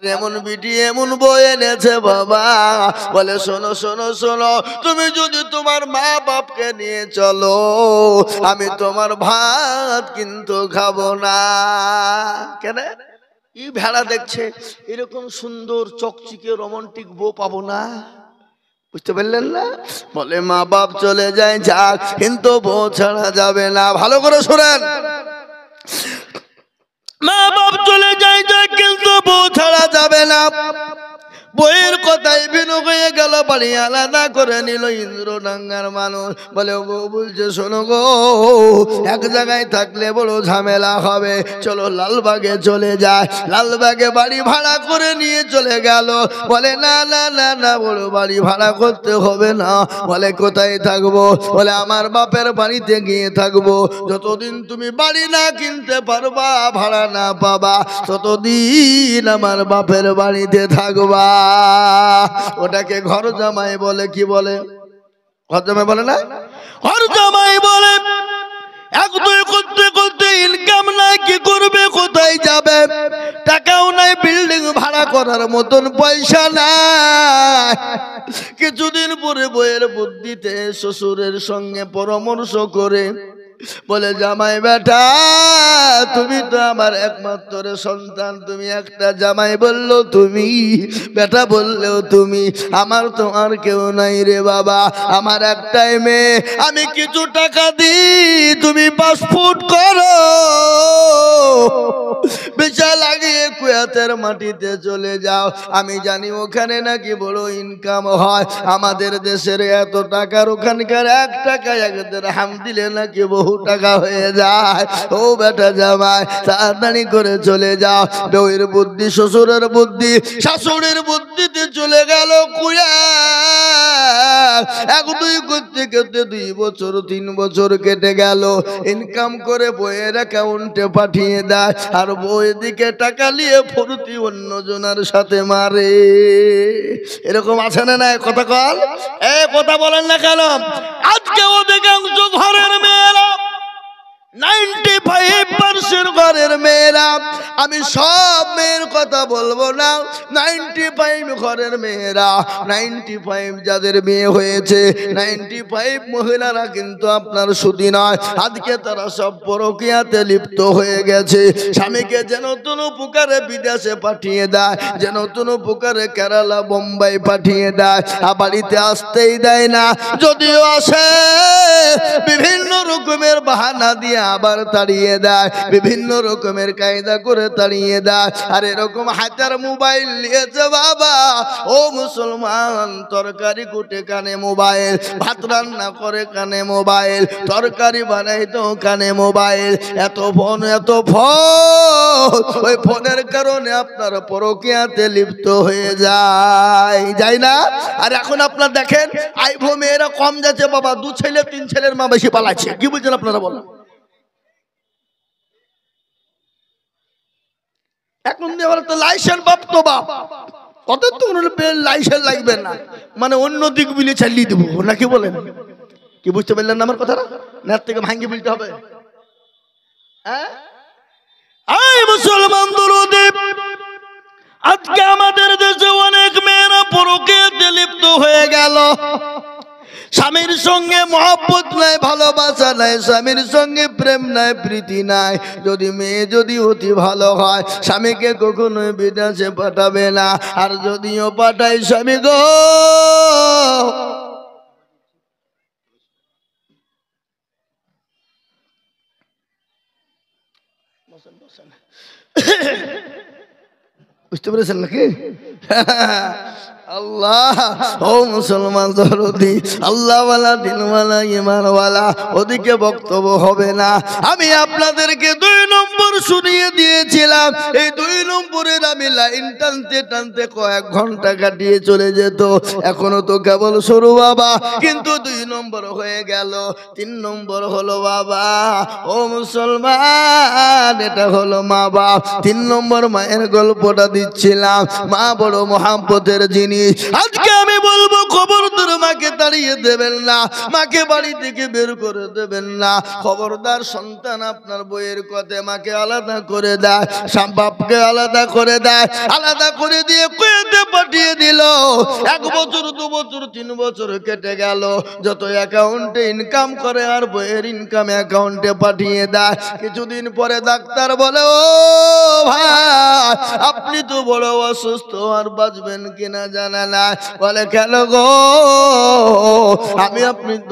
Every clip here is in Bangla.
এমন বিটি এমন বই এনেছে বাবা, বলে শোনো শোনো শোনো, তুমি যদি তোমার মা বাপকে নিয়ে চলো, আমি তোমার ভাত কিন্তু খাবো না। কেন? এই ভেড়া দেখছে এরকম সুন্দর চকচিকে রোমান্টিক বউ পাবো না, বুঝতে পারলেন না? বলে মা বাপ চলে যায় যাক, কিন্তু বউ ছাড়া যাবে না। ভালো করে শোনেন, মা বাপ চলে যায় যাক, কিন্তু বউ ছাড়া যাবে না। বইয়ের কথাই বিনু হয়ে গেল, বাড়ি আলাদা করে নিল ইন্দ্রডাঙ্গার মানুষ। বলে বউ বলছে শোনো গো, এক জায়গায় থাকলে বড় ঝামেলা হবে, চলো লালবাগে চলে যায়। লালবাগে বাড়ি ভাড়া করে নিয়ে চলে গেল। বলে না না না না, বড় বাড়ি ভাড়া করতে হবে না। বলে কোথায় থাকবো? বলে আমার বাপের বাড়িতে গিয়ে থাকবো। যতদিন তুমি বাড়ি না কিনতে পারবা, ভাড়া না পাবা, ততদিন আমার বাপের বাড়িতে থাকবা। ওটাকে ঘর জামাই বলে। কি বলে? ঘর জামাই বলে না? ঘর জামাই বলে। এক দুই করতে করতে ইনকাম নাই, কি করবে, কোথায় যাবে? টাকাও নাই, বিল্ডিং ভাড়া করার মতন পয়সা নাই। কিছুদিন পরে বইয়ের বুদ্ধিতে শ্বশুরের সঙ্গে পরামর্শ করে বলে জামাই বেটা, তুমি তো আমার একমাত্র সন্তান, তুমি একটা জামাই বললো তুমি, বেটা বললেও তুমি, আমার তো আর কেউ নাই রে বাবা, আমার একটাই মেয়ে, আমি কিছু টাকা দিই, তুমি পাসপোর্ট করো, বেচা লাগিয়ে কুয়াতের মাটিতে চলে যাও। আমি জানি ওখানে নাকি বড় ইনকাম হয়, আমাদের দেশের এত টাকার ওখানকার 1 টাকায় 1 দিরহাম দিলে নাকি বহু টাকা হয়ে যায়। ও বেটা জামাই, তাড়াতাড়ি করে চলে যাও। বউয়ের বুদ্ধি, শ্বশুরের বুদ্ধি, শাশুড়ির বুদ্ধিতে চলে গেল কুয়া। 1 2 করতে করতে 2 বছর 3 বছর কেটে গেল। ইনকাম করে বইয়ের অ্যাকাউন্টে পাঠিয়ে দেয়, আর বউ এদিকে টাকা নিয়ে ফুর্তি অন্য জনের সাথে মারে। এরকম আছে না নাই? কথা কল, কথা বলেন না কেন? আজকে অধিকাংশ ঘরের মেয়েরা, 95% ঘরের মেয়েরা, আমি সব মেয়ের কথা বলবো না, 95 ঘরের মেয়েরা, 95 যাদের মেয়ে হয়েছে, 95 মহিলারা কিন্তু আপনার সুধী নয়। আজকে তারা সব পরকীয়াতে লিপ্ত হয়ে গেছে। স্বামীকে যেন তেন প্রকারে বিদেশে পাঠিয়ে দেয়, যেন তেন প্রকারে কেরালা বোম্বাই পাঠিয়ে দেয়, আর বাড়িতে আসতেই দেয় না। যদিও আসে, বিভিন্ন রকমের বাহানা দিয়ে আবার তাড়িয়ে দেয়, বিভিন্ন রকমের কায়দা করে তাড়িয়ে দেয়। আর এরকম হাজার মোবাইল নিয়েছে বাবা। ও মুসলমান, তরকারি কুটে কানে মোবাইল, ভাত রান্না করে কানে মোবাইল, তরকারি বানাই তো কানে মোবাইল, এত ফোন এত ফোন। ওই ফোনের কারণে আপনার পরকীয়াতে লিপ্ত হয়ে যায় না? আর এখন আপনার দেখেন, আইভো মেয়েরা কম যাচ্ছে বাবা, 2 ছেলে 3 ছেলের মা বেশি পালাচ্ছে। কি বলছেন আপনারা বলেন? এখন তো লাইসেন্স বাপ তো বাপ, কত তো লাইসেন্স লাগবে না, মানে অন্য দিক বিলে চালিয়ে দেবো নাকি বলেন? কি বুঝতে পারলেন না আমার কথাটা? না থেকে ভাঙ্গি বলতে হবে? হ্যাঁ মুসলমান দরদি, আজকে আমাদের দেশে অনেক মেয়েরা পরকীয়াতে লিপ্ত হয়ে গেল। স্বামীর সঙ্গে মহব্বত নাই, ভালোবাসা নাই, স্বামীর সঙ্গে প্রেম নাই, প্রীতি নাই। যদি মেয়ে যদি অতি ভালো হয়, স্বামীকে কখনোই বিদেশে পাঠাবে না। আর যদিও পাঠাই, স্বামী গো, বুঝতে পেরেছেন নাকি? আল্লাহ, ও মুসলমান দরদি, আল্লাহওয়ালা, দিনওয়ালা, ইমানওয়ালা, ওদিকে বক্তব্য হবে না। আমি আপনাদেরকে 2 নম্বর শুনিয়ে দিয়েছিলাম। এই 2 নম্বরের আমি লাইন টানতে টানতে কয়েক ঘন্টা কাটিয়ে চলে যেত। এখনো তো কেবল শুরু বাবা, কিন্তু 2 নম্বর হয়ে গেল। 3 নম্বর হলো বাবা, ও মুসলমান, এটা হলো মা বাপ। 3 নম্বর মায়ের গল্পটা দিচ্ছিলাম। মা বড় মহাব্বতের জিনিস। আজকে আমি বলবো খবরদার মাকে তাড়িয়ে দেবেন না, মাকে বাড়ি থেকে বের করে দেবেন না। খবরদার সন্তান আপনার বইয়ের কথা মাকে আলাদা করে দেয়, বাপকে আলাদা করে দেয়, আলাদা করে দিয়ে কুয়েতে পাঠিয়ে দিল। 1 বছর 2 বছর 3 বছর কেটে গেল, যত অ্যাকাউন্টে ইনকাম করে আর বইয়ের ইনকাম অ্যাকাউন্টে পাঠিয়ে দেয়। কিছুদিন পরে ডাক্তার বলে, ও ভাই আপনি তো বড় অসুস্থ, আর বাঁচবেন কিনা জানা না। বলে কেন গো?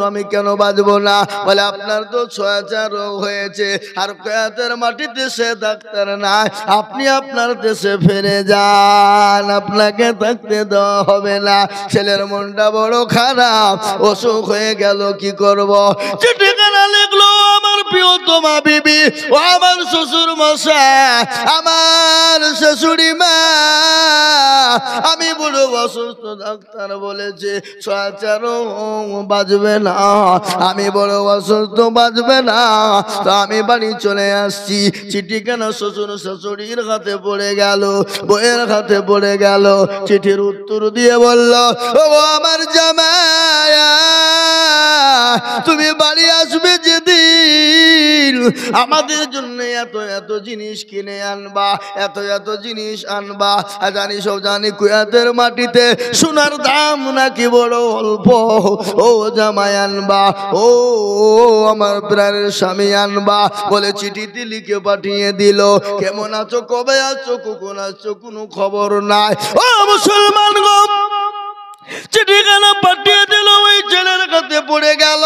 আমি কেন বাঁচবো না? বলে আপনার তো ছয়াচার রোগ হয়েছে, আর কয়াতের মাটিতে সে ডাক্তার নাই, আপনি আপনার দেশে ফিরে যান, আপনাকে থাকতে দেওয়া হবে না। ছেলের মনটা বড় খারাপ, অসুখ হয়ে গেল, কি করব? চিঠিখানা লিখলো আমার প্রিয়তমা বিবি ও আমার শ্বশুর মশাই, আমার শাশুড়ি মা, আমি বড় অসুস্থ, ডাক্তার বলেছে ছয়াচারও বাঁচবে না, আমি বড় অসুস্থ, বাঁচবে না, তো আমি বাড়ি চলে আসছি। চিঠিখানা শ্বশুর শাশুড়ির হাতে পড়ে গেল, বইয়ের হাতে পড়ে গেল। চিঠির উত্তর দিয়ে বলল, ও আমার জামাই তুমি বাড়ি আসবে যেদিন আমাদের জন্য এত এত জিনিস কিনে আনবা, এত এত জিনিস আনবা। জানিস জানি কুয়াতের মাটিতে সোনার দাম নাকি বড় অল্প, ও জামাই আনবা, ও আমার প্রাণের স্বামী আনবা। বলে চিঠিতে লিখে পাঠিয়ে দিল। কেমন আছো, কবে আছো, কখন আছো, কোনো খবর নাই। ও মুসলমান গো, চিঠিখানা পাঠিয়ে দিল, ওই ছেলের কাছে পড়ে গেল।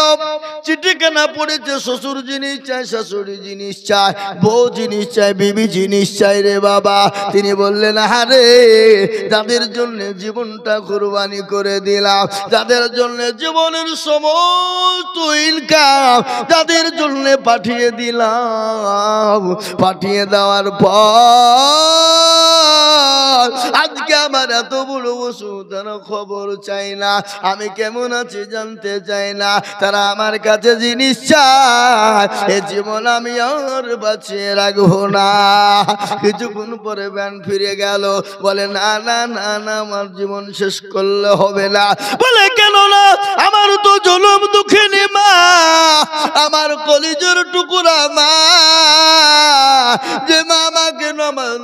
চিঠিখানা পড়েছে, শ্বশুর জিনিস চাই, শাশুড়ি জিনিস চাই, বউ জিনিস চাই, বিবি জিনিস চাই রে বাবা। তিনি বললেন, আরে যাদের জন্য জীবনটা কুরবানি করে দিলাম, যাদের জন্য জীবনের সমস্ত ইনকাম, যাদের জন্য পাঠিয়ে দিলাম, পাঠিয়ে দেওয়ার পর আজকে আমার এত বড় অসুবিধার খবর চাই না, আমি কেমন আছি জানতে চাই না, তারা আমার কাছে জিনিস চায়, এ জীবন আমি আর বাঁচিয়ে রাখবো না। কিছুক্ষণ পরে ব্যান ফিরে গেল। বলে না না না না, আমার জীবন শেষ করলে হবে না। বলে কেন না? আমার তো জনম দুঃখিনী মা, আমার কলিজার টুকরা মা, যে মা আমাকে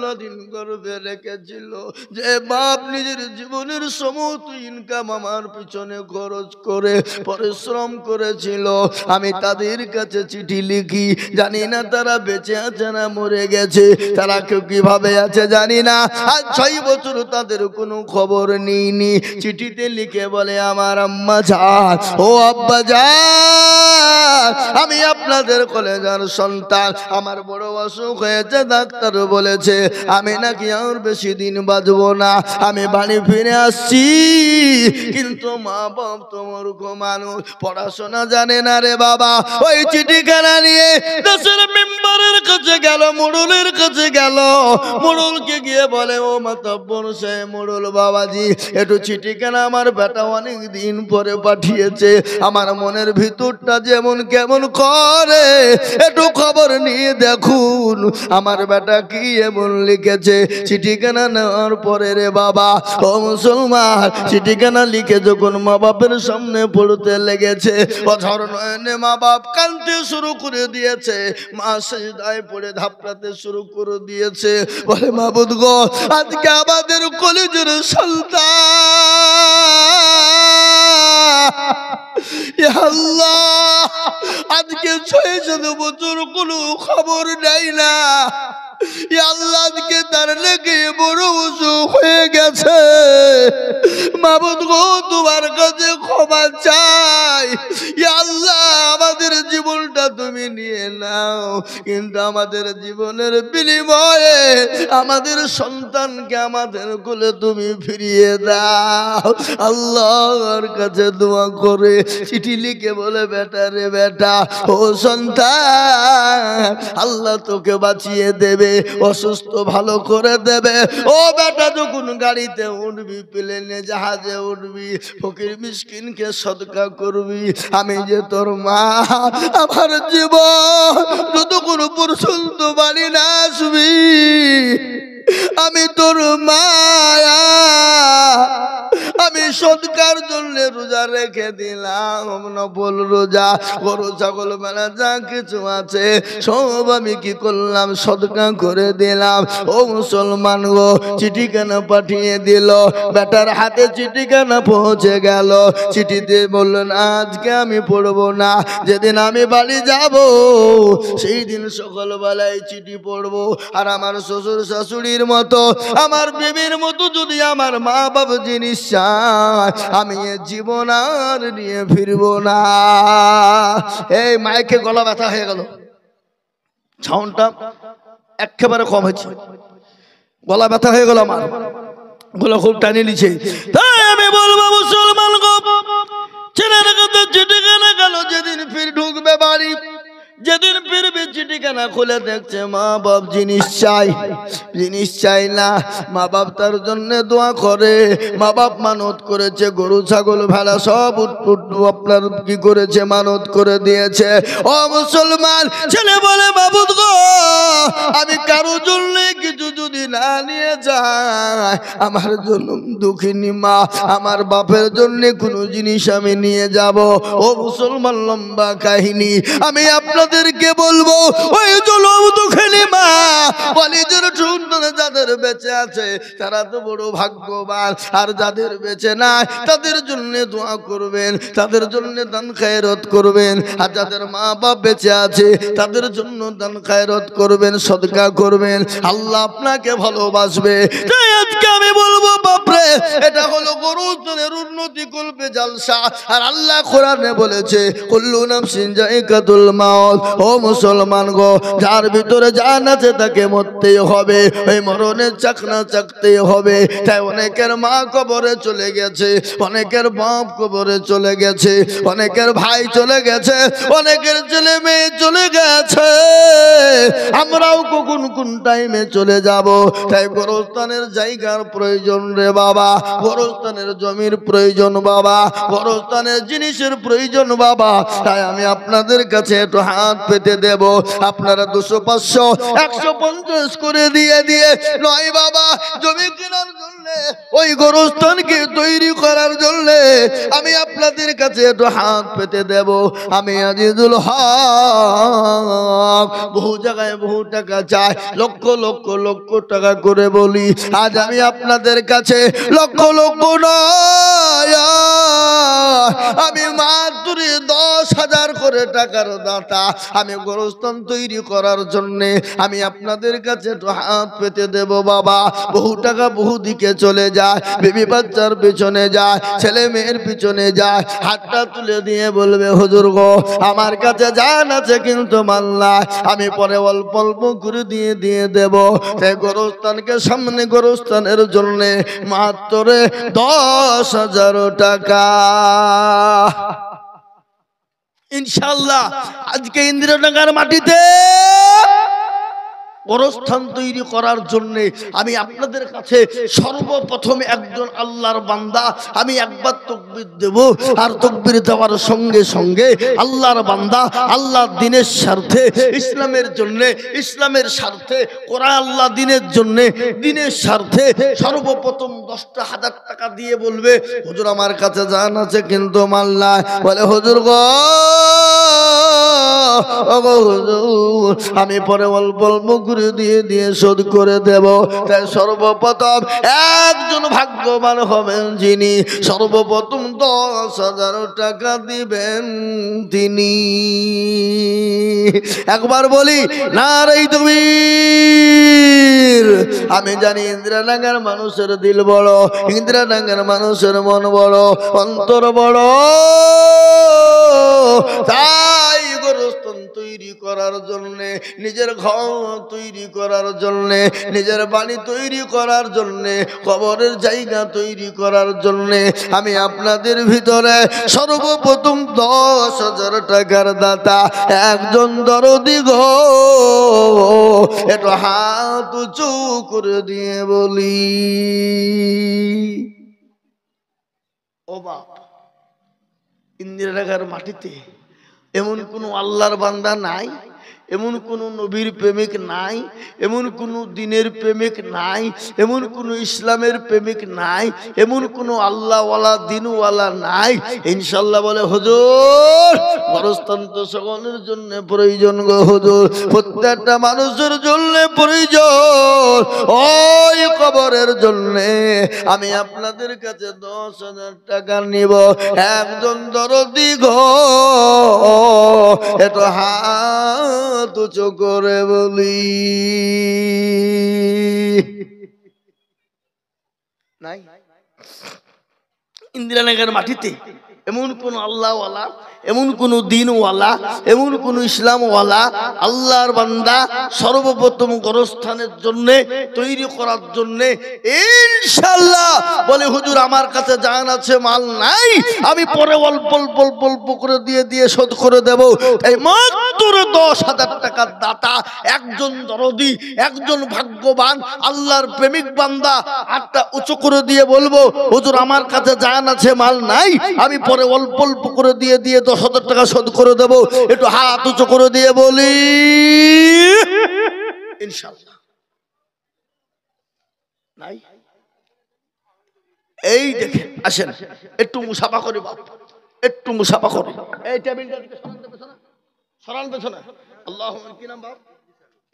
নদিন গর্ভে রেখেছিল, যে বাপ নিজের জীবনের সমস্ত ইনকাম আমার পিছনে খরচ করে পরিশ্রম করেছিল, আমি তাদের কাছে চিঠি লিখি, জানি না তারা বেঁচে আছে না মরে গেছে, তারা কেউ কিভাবে আছে জানি না। আজ 6 বছর তাদের কোনো খবর নিইনি। চিঠিতে লিখে বলে, আমার আম্মা জান, ও আব্বা জান, আমি আপনাদের কলেজার সন্তান, আমার বড় অসুখ হয়েছে, ডাক্তার বলেছে আমি নাকি আর বেশি দিন বাঁচবো না, আমি বাড়ি ফিরে আসছি। কিন্তু মা বাপ তো মূর্খ মানুষ, পড়াশোনা জানে না রে বাবা। ওই চিঠিখানা নিয়ে দেশের মেম্বারের কাছে গেল, মোড়লের কাছে গেল। মোড়লকে গিয়ে বলে, ও মাতব্বর সে মোড়ল বাবাজি, একটু চিঠিখানা আমার বেটা অনেক দিন পরে পাঠিয়েছে, আমার মনের ভিতরটা যেমন কেমন করে, একটু খবর নিয়ে দেখুন আমার বেটা কি এমন লিখেছে। চিঠিখানা নেওয়ার পরে রে বাবা, ও মুসলমান, চিঠিখানা লিখে যখন মা বাপের সামনে পড়তে লেগেছে, অঝর নয়নে মা বাপ কাঁদতে শুরু করে দিয়েছে, মা সিজদায় পড়ে ধাপড়াতে শুরু করে দিয়েছে। বলে, মাবুদ গো, আজকে আমাদের কলিজার সন্তান আল্লাহ, আজকে 6 বছর কোনো খবর নাই না, আল্লাহকে তার লেগে বড় অসুখ হয়ে গেছে। মাবুদ গো, তোমার কাছে ক্ষমা চাই, আল্লাহ আমাদের জীবনটা তুমি নিয়ে নাও, কিন্তু আমাদের জীবনের বিনিময়ে আমাদের সন্তানকে আমাদের কোলে তুমি ফিরিয়ে দাও। আল্লাহর কাছে দোয়া করে চিঠি লিখে বলে, বেটা রে বেটা, ও সন্তান, আল্লাহ তোকে বাঁচিয়ে দেবে, অসুস্থ ভালো করে দেবে। ও বেটা, যখন গাড়িতে উঠবি, প্লেনে জাহাজে উঠবি, ফকির মিসকিনকে সদকা করবি, আমি যে তোর মা, আমার জীবন যতক্ষণ পর্যন্ত বাড়ি না আসবি, আমি তোর মায়া, আমি সদকা করার জন্য রোজা রেখে দিলাম, নফল রোজা, গরু ছাগল মেলা যা কিছু আছে সব আমি কি করলাম, সদকা করে দিলাম। ও মুসলমান গো, চিঠি কেন পাঠিয়ে দিল? বেটার হাতে চিঠি কেন পৌঁছে গেল? চিঠিতে বললেন আজকে আমি পড়বো না, যেদিন আমি বাড়ি যাব সেই দিন সকালবেলায় চিঠি পড়বো। আর আমার শ্বশুর শাশুড়ির মতো, আমার বিবির মতো যদি আমার মা বাবা জিনিস চায়, আমি এ জীবন আর নিয়ে ফিরবো না। এই মাইকে গলা ব্যথা হয়ে গেল, সাউন্ডটা একেবারে কম হচ্ছে, গলা ব্যথা হয়ে গেল, আমার গলা খুব টানে নিচ্ছে। তাই আমি বলবো মুসলমান গো, ছেলের কাছে চিঠি কেনা গেল, যেদিন ফির ঢুকবে বাড়ি, যেদিন ফিরবে চিঠিখানা খুলে দেখছে মা বাপ জিনিস চাই, জিনিস চাই না। মা বাপ তার জন্য দোয়া করে, মা বাপ মানত করেছে, গরু ছাগল ভেড়া সব আপনার কি করেছে, মানত করে দিয়েছে। ও মুসলমান, ছেলে বলে মাবুদ গো, আমি কারো জন্য কিছু যদি না নিয়ে যাই, আমার জন্য দুঃখিনী মা, আমার বাপের জন্য কোনো জিনিস আমি নিয়ে যাব। ও মুসলমান, লম্বা কাহিনী আমি আপনাদেরকে বলবো। ওই জলম দুঃখিনী মা কলিজের সন্তান যাদের বেঁচে আছে তারা তো বড় ভাগ্যবান, আর যাদের বেঁচে নাই তাদের জন্য দোয়া করবেন, তাদের জন্য দান খায়রাত করবেন। আর যাদের মা বাপ বেঁচে আছে তাদের জন্য দান খায়রাত করবেন, সদকা করবেন, আল্লাহ আপনাকে ভালোবাসবে। তাই আজকে আমি বলবো বাপরে, এটা হলো গরুজনের উন্নতি করবে জালসা। আর আল্লাহ কোরআনে বলেছে কুল্লু নাফসিন যায়িকাতুল মাউত। ও মুসলমান গো, যার ভিতরে জান আছে তাকে মরতেই হবে, ওই মরণের চাকনা চাকতেই হবে। তাই অনেকের মা কবরে চলে গেছে, অনেকের বাপ কবরে চলে গেছে, অনেকের ভাই চলে গেছে, অনেকের ছেলে মেয়ে চলে গেছে, আমরাও কখন কোন টাইমে চলে যাব। তাই গোরস্থানের জায়গার প্রয়োজন রে বাবা, গোরস্থানের জমির প্রয়োজন বাবা, গোরস্থানের জিনিসের প্রয়োজন বাবা। তাই আমি আপনাদের কাছে একটু হাত পেতে দেব, আপনারা 200 500 150 করে দিয়ে দিয়ে নয় বাবা, জমি কেনার জন্য, ওই গোরস্থানকে তৈরি করার জন্য আমি আপনাদের কাছে একটু হাত পেতে দেব। আমি আজিজুল হক বহু জায়গায় বহু টাকা চাই, লক্ষ লক্ষ লক্ষ টাকা করে বলি, আজ আমি আপনাদের কাছে লক্ষ লক্ষ নয়, আমি মাত্র 10,000 করে টাকার দাতা। আমি গোরস্থান তৈরি করার জন্য আমি আপনাদের কাছে একটু হাত পেতে দেব বাবা। বহু টাকা বহু দিকে চলে যায়, বেবি বাচ্চার পিছনে যায়, ছেলে মেয়ের পিছনে যায়, হাতটা তুলে দিয়ে বলবে হুজুর গো আমার কাছে জান আছে কিন্তু মাল্লা, আমি পরে অল্প অল্প করে দিয়ে দিয়ে দেব। তাই গোরস্থানকে সামনে, গোরস্থানের জন্য মাত্র 10,000 টাকা ইনশাআল্লাহ আজকে ইন্দিরানগর মাটিতে গোরস্থান তৈরি করার জন্য আমি আপনাদের কাছে সর্বপ্রথম একজন আল্লাহর বান্দা আমি একবার তাকবীর দেব, আর তাকবীর দেওয়ার সঙ্গে সঙ্গে আল্লাহর বান্দা আল্লাহর দ্বীনের স্বার্থে, ইসলামের জন্য, ইসলামের স্বার্থে, কোরআন আল্লাহ দ্বীনের জন্য, দ্বীনের স্বার্থে সর্বপ্রথম 10,000 টাকা দিয়ে বলবে হুজুর আমার কাছে জান আছে কিন্তু মাল নাই। বলে হুজুর গো আমি পরে অল্প অল্প করে দিয়ে দিয়ে শোধ করে দেব। তাই সর্বপ্রথম একজন ভাগ্যবান হবেন যিনি সর্বপ্রথম 10,000 টাকা দিবেন তিনি। একবার বলি নারায়ে তাকবীর। আমি জানি ইন্দিরানগর মানুষের দিল বড়, ইন্দিরানগর মানুষের মন বড়, অন্তর বড়। তাই গোরস্থান তৈরি করার জন্য, নিজের ঘর তৈরি করার জন্য, নিজের বাড়ি তৈরি করার জন্য, কবরের জায়গা তৈরি করার জন্য আমি আপনাদের ভিতরে সর্বপ্রথম 10,000 টাকার দাতা একজন দরদি গো একটু হাত উঁচু করে দিয়ে বলি ও বাপ, ইন্দিরানগর মাটিতে এমন কোন আল্লাহর বান্দা নাই এমন কোন নবীর প্রেমিক নাই, এমন কোন দিনের প্রেমিক নাই, এমন কোন ইসলামের প্রেমিক নাই, এমন কোন আল্লাহওয়ালা দিনওয়ালা নাই ইনশাআল্লাহ বলে হুজুর গোরস্থান তো সকলের জন্য প্রয়োজন গো হুজুর, প্রত্যেকটা মানুষের জন্য প্রয়োজন। ওই কবরের জন্য আমি আপনাদের কাছে 10,000 টাকা নিব। একজন দরদি গো এত হাত উঁচু করে বলি নাই? ইন্দিরানগর মাটিতে এমন কোন আল্লাহওয়ালা, এমন কোন দিনওয়ালা, এমন কোন ইসলামওয়ালা আল্লাহর বান্দা সর্বপ্রথম গোরস্থানের জন্য তৈরি করার জন্য ইনশাআল্লাহ বলে হুজুর আমার কাছে জান আছে মাল নাই, আমি পরে অল্প অল্প অল্প অল্প করে দিয়ে শোধ করে দেব। এই মাত্র 10,000 টাকার দাতা একজন দরদি, একজন ভাগ্যবান আল্লাহর প্রেমিক বান্দা হাতটা উঁচু করে দিয়ে বলবো হুজুর আমার কাছে জান আছে মাল নাই, আমি পরে অল্প অল্প করে দিয়ে 10,000 টাকা শোধ করে দেব। একটু হাত উঁচু করে দিয়ে বলি ইনশাআল্লাহ নাই? এই দেখেন আসেন একটু মুসাফা করি বাপ, একটু মুসাফা করি। এই টেবিলটা দিকে সরান পেছনে। আল্লাহু কি নাম বাপ?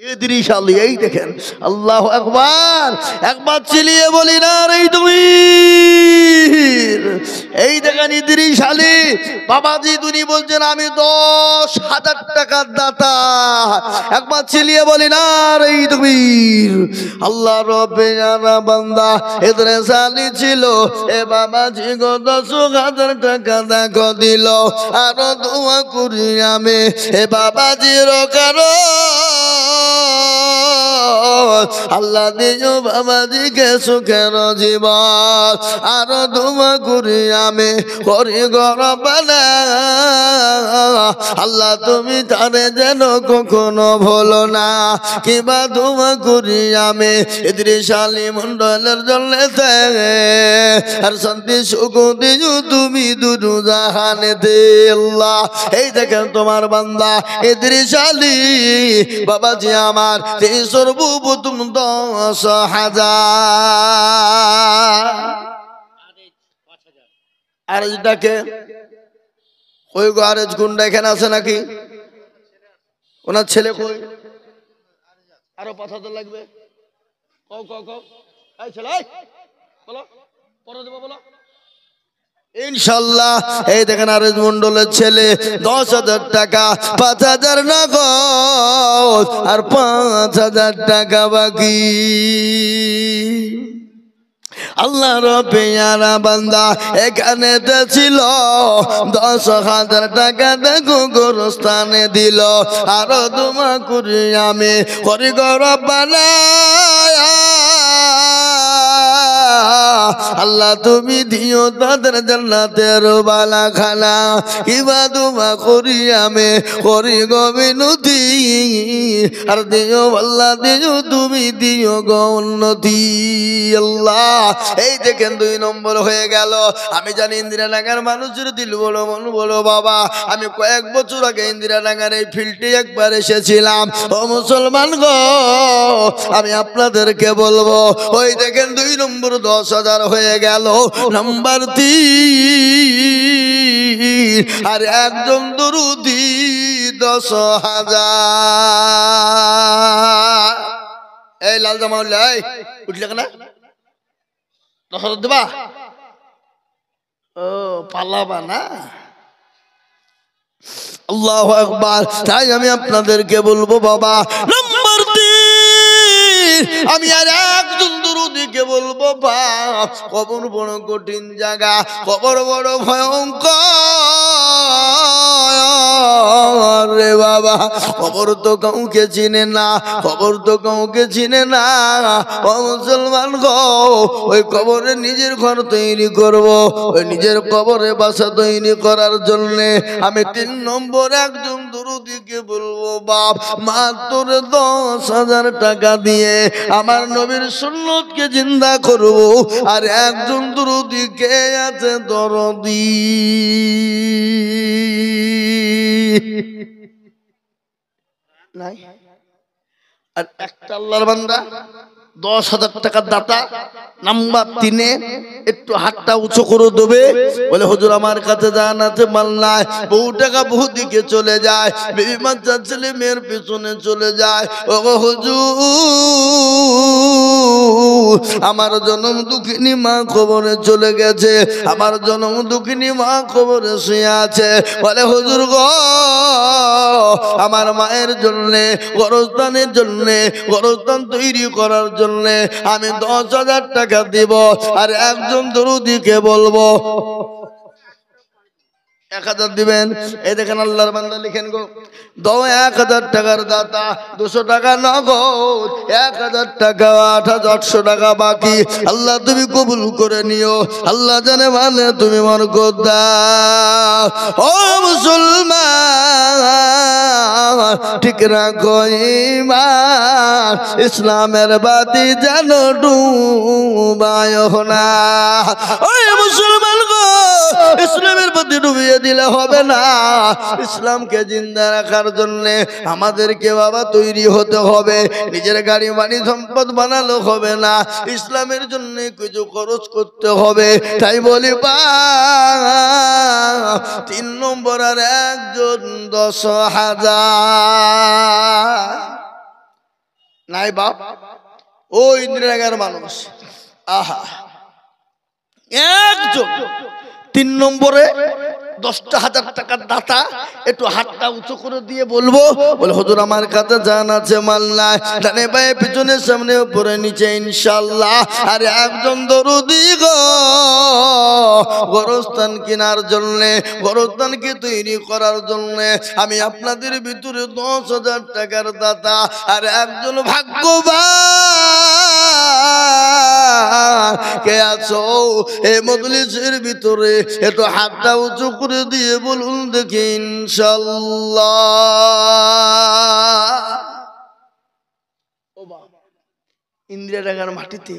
ইদ্রিস আলী। এই দেখেন আল্লাহু আকবার, একবার চিলিয়ে বলি না রে তুমি। এই দেখেন ইদ্রিস আলী বাবাজি দুনি বলছেন আমি 10,000 টাকার দাতা, একবার চিলিয়ে বলি না রে তুমি। আল্লাহ রব্বানা বান্দা ইদ্রিস আলী ছিল, এ বাবাজি গো 10,000 টাকা দেখো দিল। আর দোয়া করি আমি এ বাবাজির কারো আল্লাহ দিও বাবাজিকে সুখের জীবন। আরো দোয়া করি আমি করি গরবানা আল্লাহ তুমি তারে যেন কখনো ভুলো না। কিবা দোয়া করি আমি ইদ্রিস আলী মন্ডলের জন্য আর শান্তি সুখ দিও তুমি দুরু জাহানে দে আল্লাহ। এই দেখেন তোমার বান্দা ইদ্রিস আলী বাবাজি আমার সর্বপ্রথম 10,000 আরেজটাকে ওই গো আরেজ গুন্ডা এখানে আছে নাকি? ওনার ছেলে কই? আরো পাঠাতে লাগবে। কও কও কও এই ছেলে বলো পরে দেবো বলো ইনশাআল্লাহ। এই দেখেন আরেজ মন্ডলের ছেলে 10,000 টাকা, 5,000 নগদ আর 5,000 টাকা বাকি। আল্লাহ রব্বানা বান্দা এখানে ছিল 10,000 টাকা দেখো গোরস্থানে দিল। আরো দোয়া করি আমি করি গো রব্বানা আল্লাহ তুমি দিও তাদের জান্নাতের বালাখানা। কিবা দোয়া করি আমি করি গো বিনতি আর দিও আল্লাহ দিও তুমি দিও গো উন্নতি আল্লাহ। এই দেখেন 2 নম্বর হয়ে গেল। আমি জানি ইন্দিরানগর মানুষের দিল বলো মন বলো বাবা। আমি কয়েক বছর আগে ইন্দিরানগর এই ফিল্ডে একবার এসেছিলাম। ও মুসলমান গো আমি আপনাদেরকে বলবো ওই দেখেন 2 নম্বর 10,000 হয়ে গেল। নাম্বার 3 আর একজন দরুদি 10,000। এই লাল জামা উঠলে কেন 10,000 দেবা? ও পালাবা না? আল্লাহু আকবার। তাই আমি আপনাদেরকে বলবো বাবা নাম্বার 3 আমি আর একজন দরুদিকে বলবো বাপ কবর বড় কঠিন জায়গা, কবর বড় ভয়ঙ্কর রে বাবা। কবর তো কাউকে চিনে না, কবর তো কাউকে চিনে না। ও মুসলমান গো ওই কবরে নিজের ঘর তৈরি করব, ওই নিজের কবরে বাসা তৈরি করার জন্য আমি 3 নম্বর একজন দরুদিকে বলবো বাপ মাত্র 10,000 টাকা দিয়ে আমার নবীর সুন্নতকে জিন্দা করব। আর একজন দরুদিকে আছে দরদি নাই। আর একটা আল্লাহর বান্দা 10,000 টাকার দাতা, নাম্বার 3 একটু হাতটা উঁচু করে দেবে, বলে হুজুর আমার কাছে জান আছে মাল নাই, বহু টাকা বহু দিকে চলে যায়, বিবি বাচ্চা ছেলে মেয়ের পিছনে চলে যায়, ও হুজুর আমার জনম দুঃখিনী মা কবরে চলে গেছে, আমার জনম দুঃখিনী মা কবরে শুয়ে আছে, বলে হুজুর গো আমার মায়ের জন্যে গোরস্থানের জন্যে গোরস্থান তৈরি করার জন্যে আমি 10,000 টাকা দিব, আর একজন দরুদিকে বলবো 1,000 দিবেন। এই দেখেন আল্লাহর বান্দা লিখেন গো, দাও 1,000 টাকার দাতা, 200 টাকা নগদ, 1,000 টাকা 8,800 টাকা বাকি। আল্লাহ তুমি কবুল করে নিও, আল্লাহ জানে মানে তুমি বরকত দাও। ও মুসলমান ঠিক রাখো ঈমান, ইসলামের বাতি যেন ডুবায় না। ওই মুসলমান গো ইসলামের বাতি ডুবিয়ে দিলে হবে না, ইসলামকে জিন্দা রাখার জন্য আমাদেরকে বাবা তৈরি হতে হবে, নিজের গাড়ি বাড়ি সম্পদ বানালো হবে না, ইসলামের জন্য কিছু খরচ করতে হবে। তাই বলি বা 3 নম্বর আর একজন 10,000 নাই বাপ, ও ইন্দিরাগার মানুষ, আহা একজন 3 নম্বরে 10,000 টাকার দাতা, একটু হাতটা উঁচু করে দিয়ে বলবো, বলে হুজুর আমার কাছে জান আছে মাল নাই, ডানে বায়ে পিছনে সামনে উপরে নিচে ইনশাআল্লাহ। আর একজন দরুদি গো গোরস্থান কেনার জন্য গোরস্থানকে তৈরি করার জন্য আমি আপনাদের ভিতরে 10,000 টাকার দাতা, আর একজন ভাগ্যবান কে আছো এই মজলিসের ভিতরে, একটু হাতটা উঁচু করে দিয়ে বলুন দেখি ইনশাআল্লাহ। ইন্দিরা টাকার মাটিতে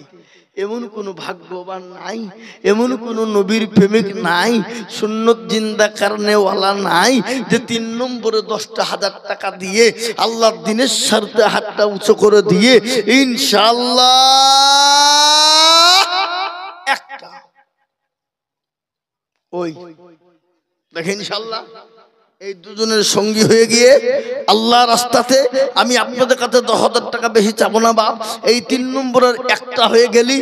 এমন কোন ভাগ্যবান নাই, এমন কোন নবীর প্রেমিক নাই, সুন্নত জিন্দা কারণেওয়ালা নাই যে 3 নম্বরে 10,000 টাকা দিয়ে আল্লাহর দ্বীনের স্বার্থে হাতটা উঁচু করে দিয়ে ইনশাআল্লাহ একটা ওই দেখেন ইনশাআল্লাহ এই দুজনের সঙ্গী হয়ে গিয়ে আল্লাহ রাস্তাতে আমি আপনাদের কাছে 10,000 টাকা বেশি চাবো না বাপ, এই 3 নম্বরের একটা হয়ে গেলি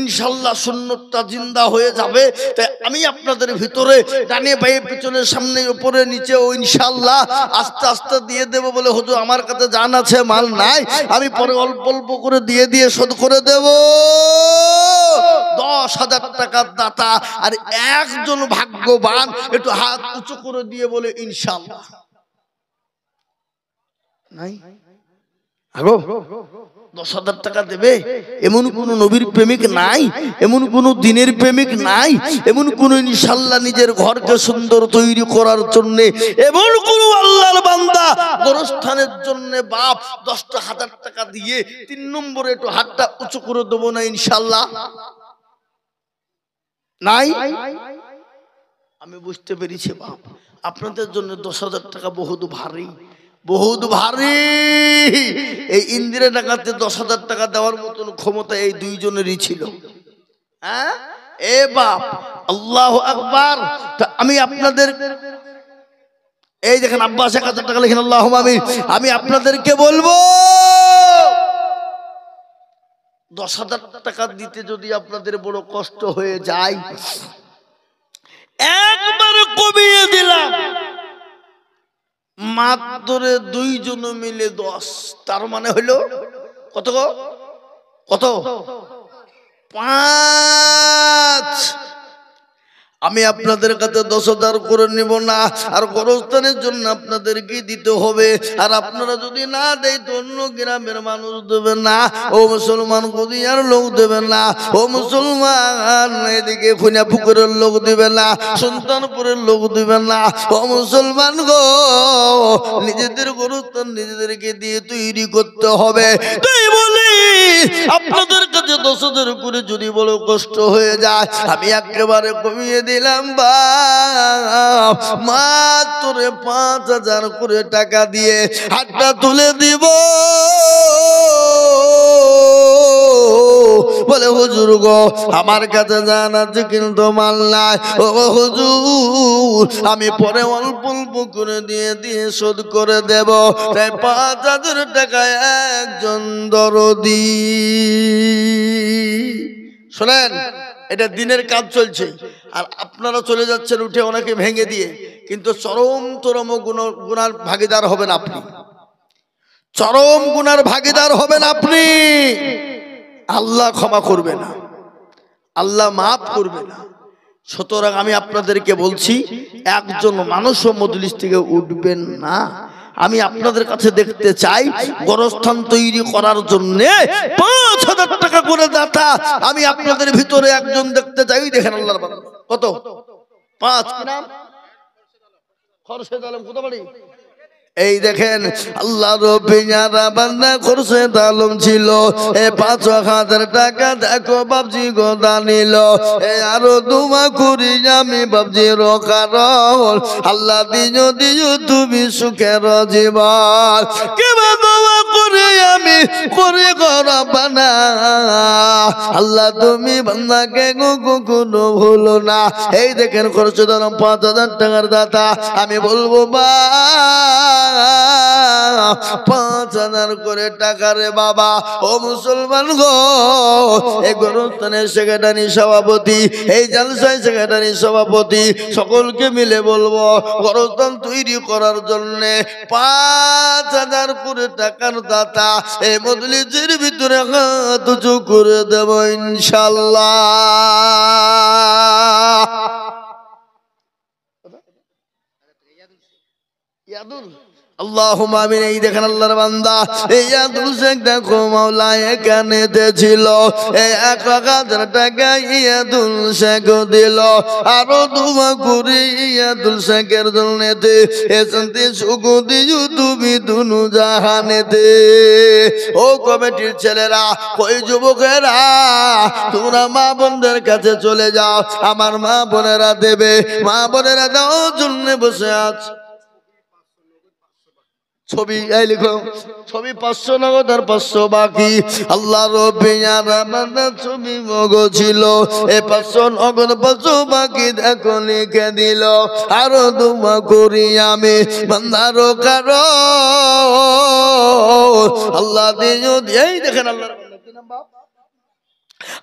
ইনশাআল্লাহ সুন্নতটা জিন্দা হয়ে যাবে। তাই আমি আপনাদের ভিতরে ডানে বায়ে পিছনে সামনে উপরে নিচে ও ইনশাআল্লাহ আস্তে আস্তে দিয়ে দেব, বলে হুজুর আমার কাছে জান আছে মাল নাই, আমি পরে অল্প অল্প করে দিয়ে দিয়ে শোধ করে দেব। 10,000 টাকার দাতা আর একজন ভাগ্যবান, একটু হাত উঁচু করে দিয়ে বলে ইনশাআল্লাহ নাই। আগো 10,000 টাকা দেবে এমন কোন নবীর প্রেমিক নাই, এমন কোন দিনের প্রেমিক নাই, এমন কোন ইনশাআল্লাহ নিজের ঘরকে সুন্দর তৈরি করার জন্য এমন কোন আল্লাহর বান্দা গোরস্থানের জন্য বাপ 10,000 টাকা দিয়ে 3 নম্বরে একটু হাতটা উঁচু করে দেবো না ইনশাআল্লাহ নাই। আমি বুঝতে পেরেছি বাপ আপনাদের জন্য 10,000 টাকা বহুত ভারী, বহুত ভারী। এই ইন্দিরা টাকাতে 10,000 টাকা দেওয়ার মতন ক্ষমতা এই দুইজনেরই ছিল। হ্যাঁ এ বাপ আল্লাহু আকবার। আমি আপনাদের এই দেখেন আব্বাস 1,000 টাকা লিখেন আল্লাহুম্মা আমিন। আমি আপনাদেরকে বলবো 10,000 টাকা দিতে যদি আপনাদের বড় কষ্ট হয়ে যায়, একবার কমিয়ে দিলাম, মাত্র 2 জন মিলে 10, তার মানে হলো কত গো, কত 5। আমি আপনাদের কাছে 10,000 করে নিব না, আর গোরস্থানের জন্য আপনাদেরকে দিতে হবে। আর আপনারা যদি না দেয় তো অন্য গ্রামের মানুষ দেবে না, ও মুসলমান গদিয়ার লোক দেবে না, ও মুসলমান এদিকে খুনা পুকুরের লোক দিবে না, সুলতানপুরের লোক দিবে না। ও মুসলমান গো নিজেদের গোরস্থান নিজেদেরকে দিয়ে তৈরি করতে হবে। তাই বলি আপনাদের কাছে 10,000 করে যদি বড় কষ্ট হয়ে যায় আমি একেবারে কমিয়ে দিলাম বাপ, মাত্র 5,000 করে টাকা দিয়ে হাতটা তুলে দিব। বলে হুজুর গো আমার কাছে জান আছে কিন্তু মাল নাই। ও হুজুর আমি পরে অল্প অল্প করে দিয়ে শোধ করে দেব। তাই 5,000 টাকায় একজন দরদি। শোনেন, এটা দিনের কাজ চলছে আর আপনারা চলে যাচ্ছেন উঠে ওনাকে ভেঙে দিয়ে, কিন্তু চরম গুনার ভাগীদার হবেন আপনি, চরম গুনার ভাগীদার হবেন আপনি। আল্লাহ ক্ষমা করবে না, আল্লাহ মাফ করবে না। সুতরাং আমি আপনাদেরকে বলছি একজন মানুষও মজলিস থেকে উঠবেন না। আমি আপনাদের কাছে দেখতে চাই গোরস্থান তৈরি করার জন্য 5,000 টাকা করে দাতা আমি আপনাদের ভিতরে একজন দেখতে চাই। দেখেন আল্লাহর বান্দা কত 5 কি নাম খরশেদ আলম, কত বাড়ি? এই দেখেন আল্লাহর পিয়ারা বান্দা খোরশেদ আলম ছিল। 5,000 টাকা দেখো বাবজি গোদা নিল। আরো দুমা করি আমি বাবজি রকারল। আল্লাহ দিও তুমি সুখের জীবন। কেবা দোয়া করে আমি করে গরবানা। আল্লাহ তুমি বান্দাকে কখনো ভুলো না। এই দেখেন খোরশেদ আলম 5,000 টাকার দাতা। আমি বলবো বা 5,000 করে টাকা রে বাবা। ও মুসলমান গো, এই গোরস্থানের সেক্রেটারি সভাপতি, এই জালসায় সেক্রেটারি সভাপতি, সকলকে মিলে বলবো গোরস্থান তৈরি করার জন্য 5,000 করে টাকার দাতা এই মজলিসের ভিতরে হাত উঁচু করে দেব ইনশাআল্লাহ। আল্লাহুম্মা আমিন। এই দেখেন আল্লাহর বান্দা ইয়াদুল শেখ দেখো মাওলা এখানেতে ছিল। 1,000 টাকা ইয়াদুল শেখ দিল। আরো দুমা করি ইয়াদুল শেখের জন্যতে এসন্তি সুখ দিও তুমি দুনু জাহানেতে। ও কমিটির ছেলেরা, ওই যুবকেরা, তোমরা মা বোনদের কাছে চলে যাও। আমার মা বোনেরা দেবে, মা বোনেরা দাও জন্য বসে আছে। ছবি এই লিখো, ছবি 500 নগদ আর 500 বাকি। আল্লাহর পিয়ারা বান্দা ছবি মগো ছিল। 500 নগদ 500 বাকি দেখো লিখে দিল। আরো দুমা করি আমি বান্দার কারো আল্লাহ দিও। এই দেখেন আল্লাহর বান্দা কি নাম বাপ?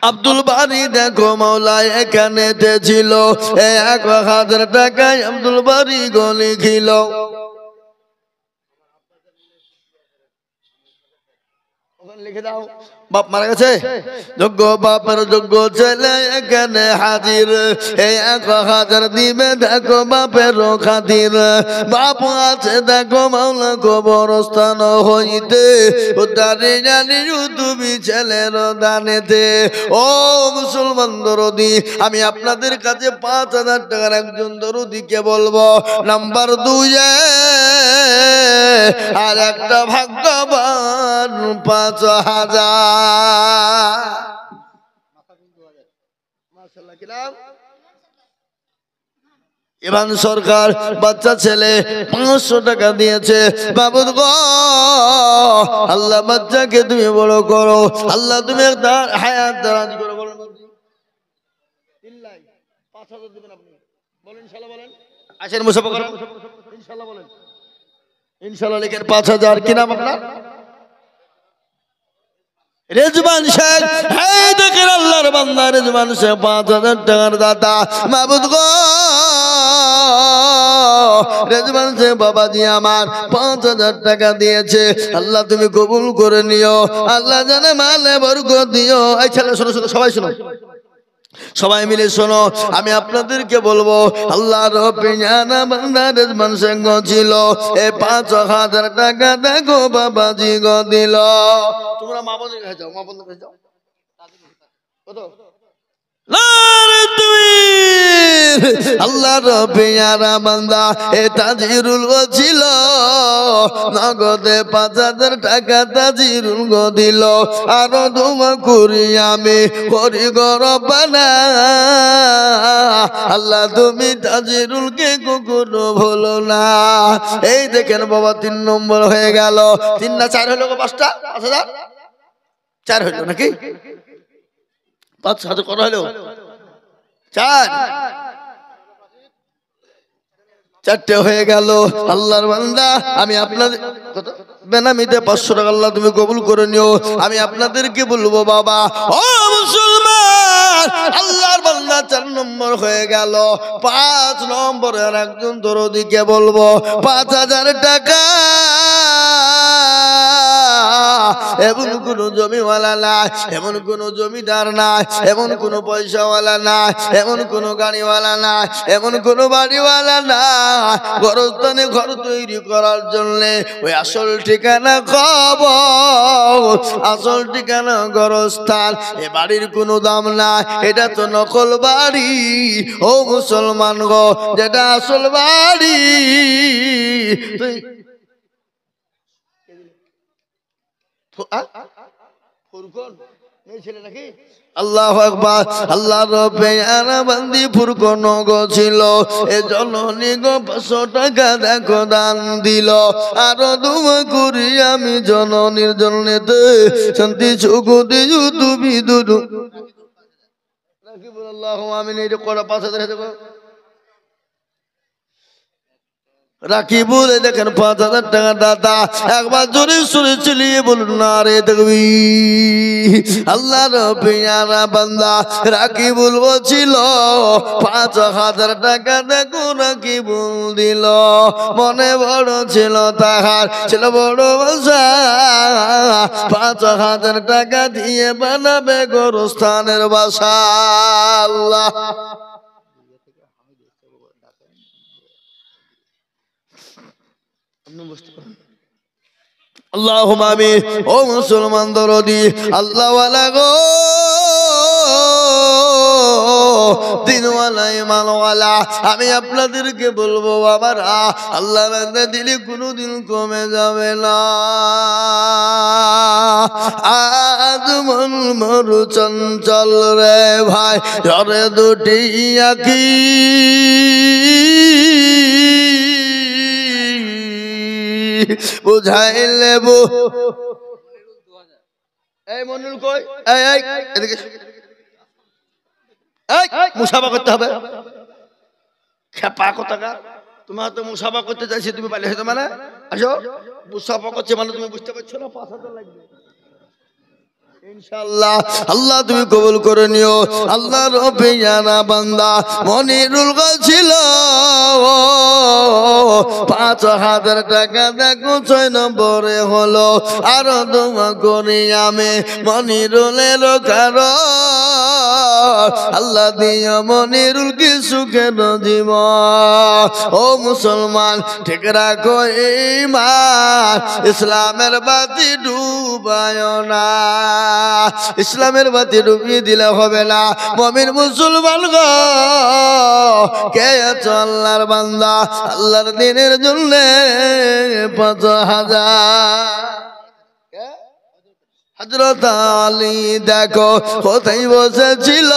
আব্দুল বারি দেখো মাওলা এখানেতে ছিল। 1,000 টাকায় আব্দুল বারি গো লিখিল। লিখে দাও, বাপ মারা গেছে, যোগ্য বাপের যোগ্য ছেলে এখানে হাজির। 1,000 দিবে দেখো বাপের খাতির। বাপ আছে দেখো মাওলা কবরস্থান হইতে। উদ্ধারে জানি তুমি ছেলের দানেতে। ও মুসলমান দরদি, আমি আপনাদের কাছে 5,000 টাকার একজন দরদিকে বলবো। নাম্বার 2 আর একটা ভাগ্যবান 5,000। ইমান সরকার বাচ্চা ছেলে 500 টাকা দিয়েছে। বাবুদ গো আল্লাহ বাচ্চাকে তুমি বড় করো, আল্লাহ তুমি একটা হায়াত দারাজ করো। বলেন 5,000 দিবেন আপনি, বলেন ইনশাআল্লাহ। বলেন আসেন মুসাফা করেন ইনশাআল্লাহ। বলেন ইনশাআল্লাহ লিখেন 5,000। কি নাম আপনার? রেজওয়ান শেখ। এই দেখেন আল্লাহর বান্দা রেজওয়ান শেখ 5,000 টাকার দাতা। মাবুদ গো রেজওয়ান শেখ বাবাজি আমার 5,000 টাকা দিয়েছে। আল্লাহ তুমি কবুল করে নিও, আল্লাহ জানে মালে বরকত দিও। এই ছেলে শোনো শোনো, সবাই শোনো, সবাই মিলে শোনো। আমি আপনাদেরকে বলবো আল্লাহর পিয়ারা বান্দা রেজওয়ান শেখ ছিল। 5,000 টাকা দেখো বাবাজি গো দিল। তোমরা মা বোনের কাছে যাও, মা বোনের কাছে যাও। কত? নারে তাকবীর, আল্লাহর পেয়ারা বান্দা এ তাজিরুল ছিল নগদে 5,000 টাকা তাজিরুল গো দিল আরো দোয়া করি আমি করি গো রব্বানা আল্লাহ তুমি তাজিরুল কে কখনো ভুলো না। এই দেখেন বাবা 3 নম্বর হয়ে গেল। 3 না 4 হলো? 5টা 5,000 4 হলো নাকি? 5 হাতে কত হলো? 4টে হয়ে গেল। আল্লাহর বান্দা আমি আপনাদের কত বেনামিতে 500 টাকা আল্লাহ তুমি কবুল করে নিও। আমি আপনাদেরকে বলবো বাবা ও মুসলমান, আল্লাহর বান্দা 4 নম্বর হয়ে গেল। 5 নম্বরের একজন দরদিকে বলবো 5,000 টাকা এমন কোন জমিওয়ালা নাই, এমন কোন জমিদার নাই, এমন কোন পয়সাওয়ালা নাই, এমন কোন গাড়িওয়ালা নাই, এমন কোন বাড়িওয়ালা নাই গোরস্থানে ঘর তৈরি করার জন্য ওই আসল ঠিকানা খবর, আসল ঠিকানা গোরস্থান। এ বাড়ির কোনো দাম নাই, এটা তো নকল বাড়ি। ও মুসলমান গো, যেটা আসল বাড়ি আল্লাহু আকবার। আল্লাহর পেয়ারা বান্দি ফুরকন গো ছিল এ জননী গো 500 টাকা দেখো দান দিল আরো দোয়া করি আমি জননীর জন্যতে শান্তি সুখ দিও তুমি দুরু রাখি বল আল্লাহুম্মা আমিন। এই কোড়া 5,000 দেখো রাখি বলে দেখেন 5,000 টাকা দাতা। একবার জোরে সুরে চিলিয়ে বলুন না রে তাকবীর। আল্লাহর পেয়ারা বান্দা রাকিবুল বলছিল 5,000 টাকা দেখো রাকিবুল দিল। মনে বড় ছিল তাহার, ছিল বড় আশা 5,000 টাকা দিয়ে বানাবে গোরস্থানের বাসা। আল্লাহ আল্লাহুম্মা আমিন। ও মুসলমান দরদি আল্লাহ ওয়ালা গো, দিনওয়ালা ইমানওয়ালা, আমি আপনাদেরকে বলবো বাবারা আল্লাহ রাস্তা দিলে কোনোদিন কমে যাবে না। আজ মন মরু চঞ্চল রে ভাই, ঝরে দুটি আঁখি বুঝাইলে এই মনুল কই এই এদিকে মুসাফা করতে হবে। খেপা কোথাকার, তোমার তো মুসাফা করতে চাইছি, তুমি পালিয়ে হতো মানে আসো মুসাফা করছে মানে তুমি বুঝতে পারছো না 5,000 লাগবে ইনশাআল্লাহ। আল্লাহ তুমি কবুল করে নিও। আল্লাহর পেয়ারা বান্দা মনিরুল ছিল 5,000 টাকা দেখো 6 নম্বরে হলো আরো দোয়া করি আমি মনিরুলের কারো আল্লাহ দিও মনিরুল কি সুখের জীবন। ও মুসলমান ঠিক রাখো ঈমান, ইসলামের বাতি ডুবায় না, ইসলামের বাতি ডুবিয়ে দিলে হবে না। মুমিন মুসলমান গো কে আছো আল্লাহর বান্দা, আল্লাহর দিনের জন্য 5,000 হযরত আলী দেখো কোথায় বসেছিল,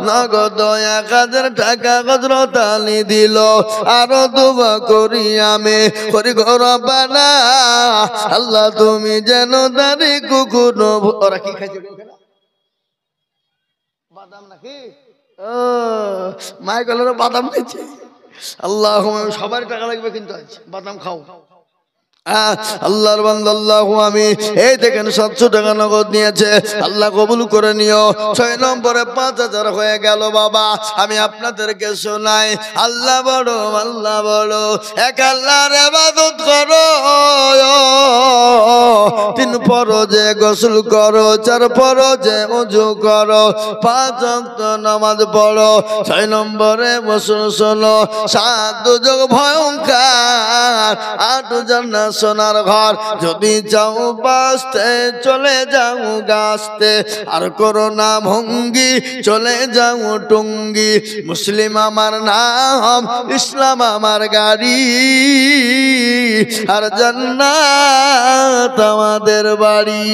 নগদ 1,000 টাকা হযরত আলী দিল। আরো দোয়া করি আমি করি গো রব্বানা আল্লাহ তুমি যেন দাঁড়ি কুকুনো। ওরা কি খাইছে বাদাম নাকি? মায়ের গলার বাদাম খাইছে। আল্লাহ সবার টাকা লাগবে কিন্তু আজ বাদাম খাও। আল্লাহর বান্দা আল্লাহু আমি এই দেখেন 700 টাকা নগদ নিয়েছে, আল্লাহ কবুল করে নিও। 6 নম্বরে 5,000 হয়ে গেল। বাবা আমি আপনাদেরকে শোনাই, আল্লাহ বড়, আল্লাহ বড়, এক আল্লাহর ইবাদত করো, 3 ফরজে গোসল করো, 4 ফরজে ওযু করো, 5 ওয়াক্ত নামাজ পড়ো। 6 নম্বরে বসুন শোনো, 7 দুজক ভয়ঙ্কর, 8 জান্নাত সোনার ঘর, যদি যাও বাঁচতে চলে যাও গাছতে, আর করো না ভঙ্গি চলে যাও টুঙ্গি। মুসলিম আমার নাম, ইসলাম আমার গাড়ি, আর জান্নাত আমাদের বাড়ি।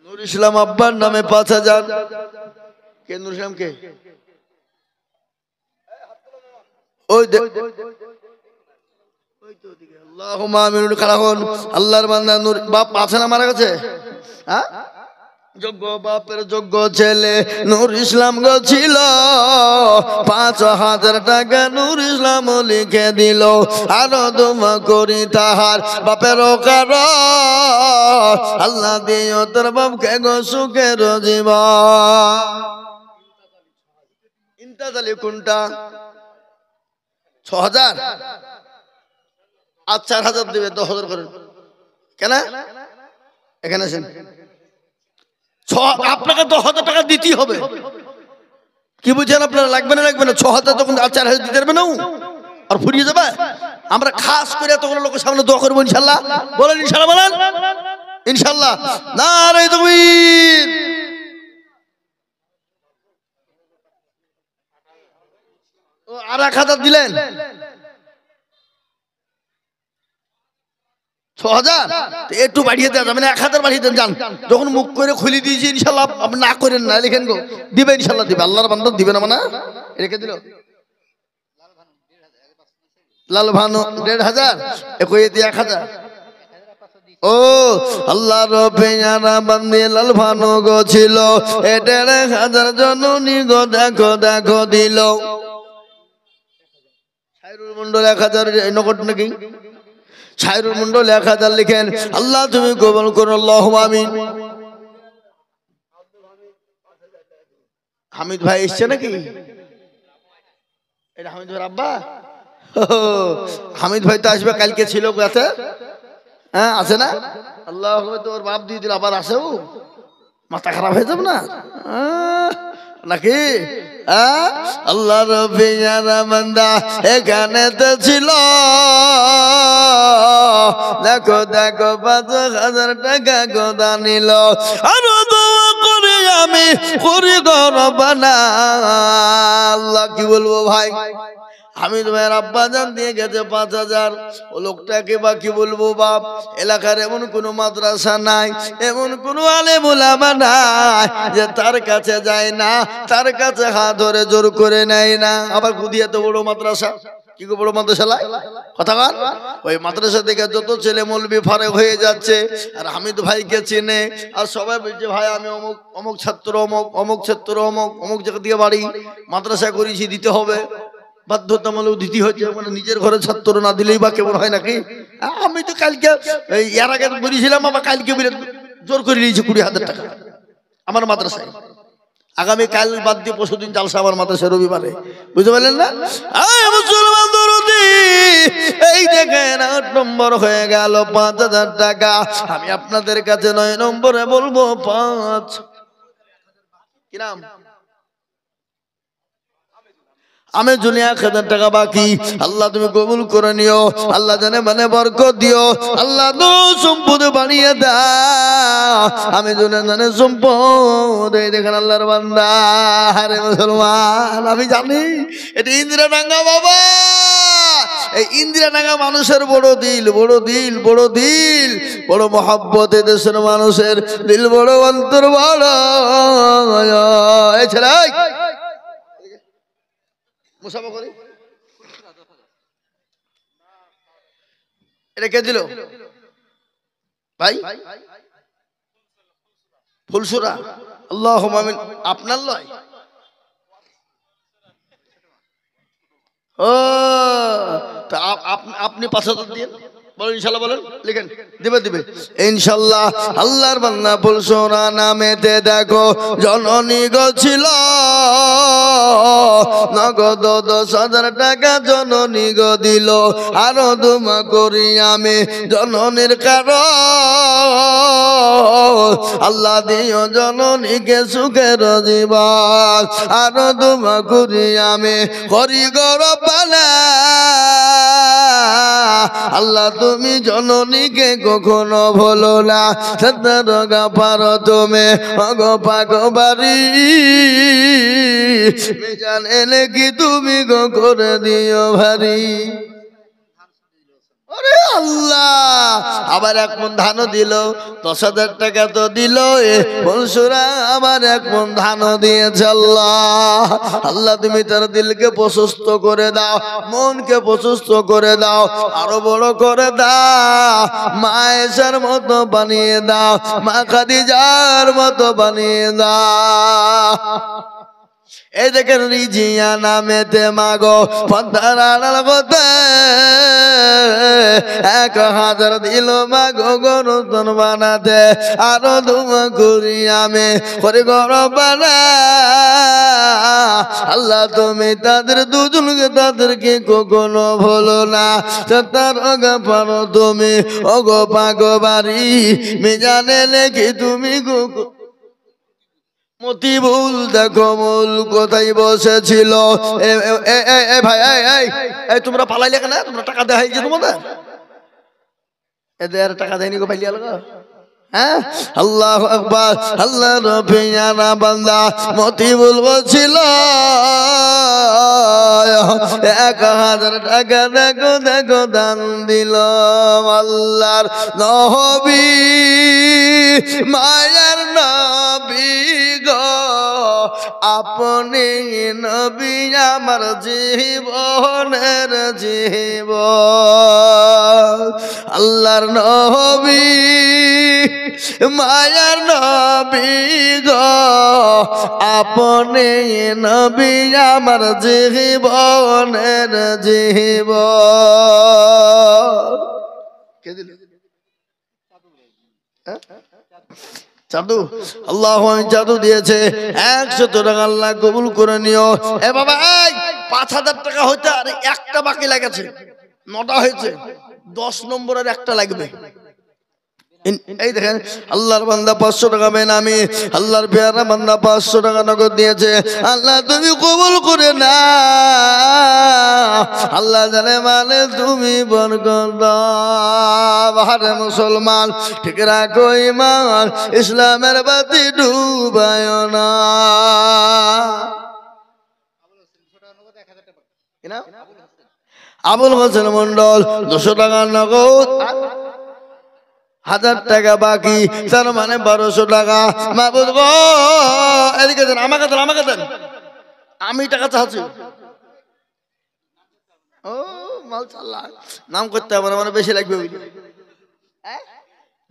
নূর ইসলাম আব্বার নামে ৫,০০০। কে নূর ইসলাম? কে? ওই আল্লাহুম্মা আমিন। আল্লাহর বান্দা নূর বাপ আছে না মারা গেছে? হ্যাঁ, যোগ্য বাপের যোগ্য ছেলে নূর ইসলাম গো ছিল। ৫,০০০ টাকা নূর ইসলাম লিখে দিল, আরো দোয়া করি তাহার বাপের কার, আল্লাহ দিও তোর বাপকে গো সুখের জীবন। ইন্তাজালি কোনটা? ৬,০০০ আর ৪,০০০ দিবে, ১০,০০০ করেন কেন? এখানে আছেন, আপনাকে ১০,০০০ টাকা দিতেই হবে। কি বুঝছেন আপনারা? লাগবে না লাগবে না? ৬,০০০ তখন আর ৪,০০০ দিতে পারবে না, আর ফুরিয়ে যাবে। আমরা খাস করে তখন লোকের সামনে দোয়া করবো ইনশাল্লাহ। বলেন ইনশাল্লাহ, বলেন ইনশাল্লাহ। নারে তাকবীর। আর ১,০০০ দিলেন, ৬,০০০ একটু বাড়িয়ে দেওয়া যাবে না? ১,০০০ বাড়িয়ে দেন যান। যখন মুখ করে খুলে দিয়েছি ইনশাল্লাহ, আপনি না করেন না, লিখেন গো, দিবে ইনশাল্লাহ দিবে। আল্লাহর বান্দা দিবে না মানে রেখে দিল। লাল ভানু ১,৫০০, একই দিয়ে ১,০০০। ও আল্লাহর পেয়ারা বান্দে লাল ভানু গো ছিল, ১,৫০০ জননী গো দেখো দেখো দিল। সাইরুল মন্ডল ১,০০০ নগদ নাকি? সাইরুল মন্ডল ১,০০০ লিখেন, আল্লাহ তুমি কবুল করো, আল্লাহুম্মা আমিন। হামিদ ভাই এসছে নাকি? এটা হামিদ ভাই আব্বা? হামিদ ভাই তো আসবে, কালকে ছিল কাছে। হ্যাঁ আছে না? আল্লাহ তোর বাপ দিয়ে দিল, আবার আসে, ও মাথা খারাপ হয়ে যাবে না নাকি? আল্লাহর পেয়ারা বান্দা এখানে তো ছিল, দেখো দেখো ৫,০০০ টাকা গোদা নিল, আরো দোয়া করে আমি করি গরবানা। আল্লাহ কি বলবো ভাই, হামিদ ভাইয়ের আব্বা জান দিয়ে গেছে ৫,০০০। ও লোকটাকে বা কি বলবো বাপ, এলাকার এমন কোনো মাদ্রাসা নাই, এমন কোনো আলেম ওলামা নাই যে তার কাছে যায় না, তার কাছে হাত ধরে জোর করে নেয় না। আবার কুদিয়া তো বড় মাদ্রাসা, কি বড় মাদ্রাসা কথা বল। ওই মাদ্রাসা থেকে যত ছেলে মৌলবি ফারেক হয়ে যাচ্ছে, আর হামিদ ভাইকে চিনে, আর সবাই বলছে ভাই আমি অমুক অমুক ছাত্র, অমুক অমুক ছাত্র, অমুক অমুক জায়গা দিয়ে বাড়ি, মাদ্রাসা করেছি, দিতে হবে, বাধ্যতামূলক দিতে হচ্ছে। মানে নিজের ঘরে ছাত্র না দিলেই বা কেমন হয় নাকি? আমি তো কালকে এর আগে বলেছিলাম, আবার কালকে জোর করে নিয়েছি ২০,০০০ টাকা আমার মাদ্রাসায়। আগামী কাল বাদ দিয়ে পরশুদিন জালসা আমার মাদ্রাসায়, রবিবারে, বুঝতে পারলেন না? মুসলমান দরদি, এই দেখেন ৮ নম্বর হয়ে গেল ৫,০০০ টাকা। আমি আপনাদের কাছে ৯ নম্বরে বলবো ৫। কি নাম? আমি জুনিয়া ১,০০০ টাকা বাকি, আল্লাহ তুমি কবুল করে নিও। আল্লাহ জানে মানে বরকত দিও, আল্লাহ তো সম্পদ বাড়িয়ে দাও। আমি জানে সম্পদ, এই দেখেন আল্লাহর বান্দা। আরে মুসলমান, আমি জানি এটা ইন্দিরাডাঙ্গা বাবা, এই ইন্দিরাডাঙ্গা মানুষের বড় দিল, বড় দিল, বড় দিল, বড় মহব্বত। দেশের মানুষের দিল বড়, অন্তর বড়। এই ছেলে মুসাফা করি, এটা কে দিল ভাই? ফুলসুরা। আল্লাহুম্মা আমিন। আপনার লয়? ও আপনি ৫,০০০ দিয়ে বলেন ইনশাআল্লাহ, বলেন, লিখেন, দিবে দিবে ইনশাআল্লাহ। আল্লাহর বান্দা বলছো না নামেতে দেখো জননী গো ছিল নগদ 10,000 টাকা জননী গো দিল, আরো দুমা করি আমি জননীর কারণ আল্লাহ দিও জননীকে সুখের জীবন, আরো দুমা করি আমি করি গরবানা আল্লাহ তুমি জননীকে কখনো ভুলো না, সত্তর গাফার তুমি অগো পাগবারি জানেলে কি তুমি গো করে দিও ভারী। আরে আল্লাহ, আবার 1 মণ ধানও দিল, 10,000 টাকা তো দিল, বলসুরা আবার 1 মণ ধানও দিয়েছে। আল্লাহ আল্লাহ তুমি তার দিলকে প্রশস্ত করে দাও, মনকে প্রশস্ত করে দাও, আরো বড় করে দাও, মা আয়েশার মতো বানিয়ে দাও, মা খাদিজার মতো বানিয়ে দাও। এই দেখেন রিজিয়া নামেতে মাগো পদ্মার আড়াল হতে 1,000 দিল মাগো গরুতন বানাতে, আরো দুমা করি আমি করে গরব বানা আল্লাহ তুমি তাদের দুজনকে তাদেরকে কখনো ভুলো না, তার পারো তুমি ওগো পাগবারি মিজানে লেখি তুমি গো মতিবুল দেখো মূল কোথায় বসেছিল। ভাই এই তোমরা পালাইলে কেন? তোমরা টাকা দেওয়া হয়েছে তোমাদের? এদের টাকা দেয়নি গো পাইলিয়া লাগা। হ্যাঁ আল্লাহু আকবার, আল্লাহ রফিয়ানা বান্দা মতিবুল বলছিল 1,000 টাকা দেখো দেখো দান দিল আল্লাহর নবী মায়ার নবী গো, আপনি নবী আমার জীবনের জীবন, আল্লাহর নবী মায়ার নবী গো, আপনি নবী আমার জীবনের জীবন। কে দিল? চাদু, আল্লাহ চাদু দিয়েছে 100 টাকা, আল্লাহ কবুল করে নিও। এ বাবা এই 5,000 টাকা হইতে আর একটা বাকি লাগেছে, 9টা হয়েছে, 10 নম্বরের একটা লাগবে। এই দেখেন আল্লাহর বান্দা 500 টাকা বেনামি, আল্লাহর পেয়ারা বান্দা 500 টাকা নগদ দিয়েছে। আল্লাহ তুমি কবুল করে না, আল্লাহ জানে মানে তুমি বরকত দাও। বাহারে মুসলমান ঠিক রাখো ঈমান, ইসলামের বাতি ডুবায় না। আবুল হোসেন মন্ডল 200 টাকা নগদ, 1000 টাকা বাকি, তার মানে 1200 টাকা। মাহবুব গো এদিকে দেন, আমাকে দেন, আমাকে দেন, আমি টাকা চাচ্ছি। ও মাশাআল্লাহ, নাম করতে হবে মানে বেশি লাগবে।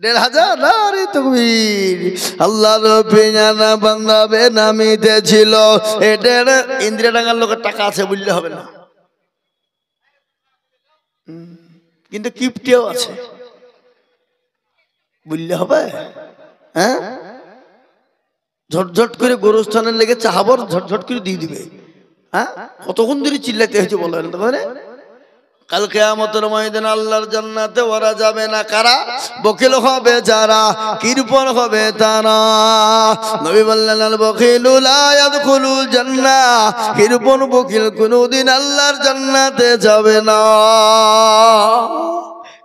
1,500 নারে তাকবীর। আল্লাহর রফিয়ানা বান্দা বেনামিতে ছিল, এটার ইন্দ্রিয়া টাকার লোকের টাকা আছে বললে হবে না, কিন্তু কিপটিও আছে বললে হবে। হ্যাঁ ঝটঝট করে গোরস্থানের লেগে চাহাবর ঝটঝট করে দিয়ে দিবে। হ্যাঁ কতক্ষণ ধরে চিল্লাতে হয়েছে বলেন তো? কাল কিয়ামতের ময়দানে আল্লাহর জান্নাতে ওরা যাবে না কারা? বকিল হবে যারা, কৃপণ হবে তারা। নবী বললেন আল বকিলু লা ইয়াদখুলুল জান্নাহ, কৃপণ বকিল কোনদিন আল্লাহর জান্নাতে যাবে না।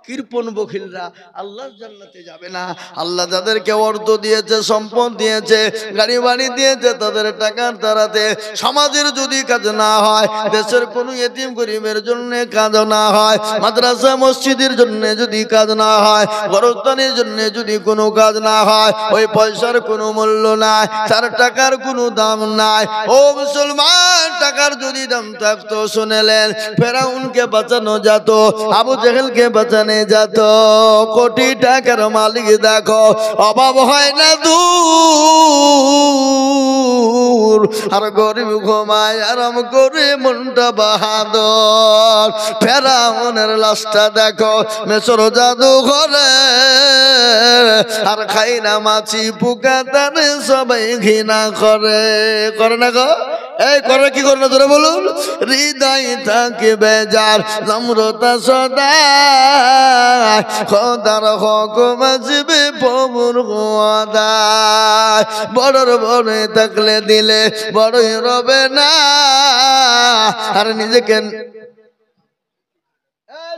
কৃপণ বকিলরা আল্লাহর জান্নাতে যাবে না। আল্লাহ যাদেরকে অর্থ দিয়েছে, সম্পদ দিয়েছে, গাড়ি বাড়ি দিয়েছে, তাদের টাকার দ্বারাতে সমাজের যদি কাজ না হয়, দেশের কোনো এতিম গরিবের জন্য কাজ না হয়, মাদ্রাসা মসজিদের জন্য যদি কাজ না হয়, গরস্থানের জন্য যদি কোনো কাজ না হয়, ওই পয়সার কোনো মূল্য নাই, তার টাকার কোনো দাম নাই। ও মুসলমান টাকার যদি দাম থাকতো শুনেলেন ফেরাউনকে বাঁচানো যেত, আবু জেহেলকে বাঁচানো যেত। কোটি টাকার মালিক দেখো অভাব হয় না দূর, আর গরিব ঘুমায় আরাম করে মনটা বাহাদুর। ফেরাউনের লাশটা দেখো মেসর জাদু ঘরে, আর খাই না মাছি পোকা তারে সবাই ঘৃণা করে। করে না গো? এই করে কি করে না তোরা বলুন? হৃদয় থাকে বেজার নম্রতা সদা, খোদার হুকুম আসবে প্রভুর ওয়াদা। বড়র বড় থাকলে দিলে বড়ই রবে না, আর নিজেকে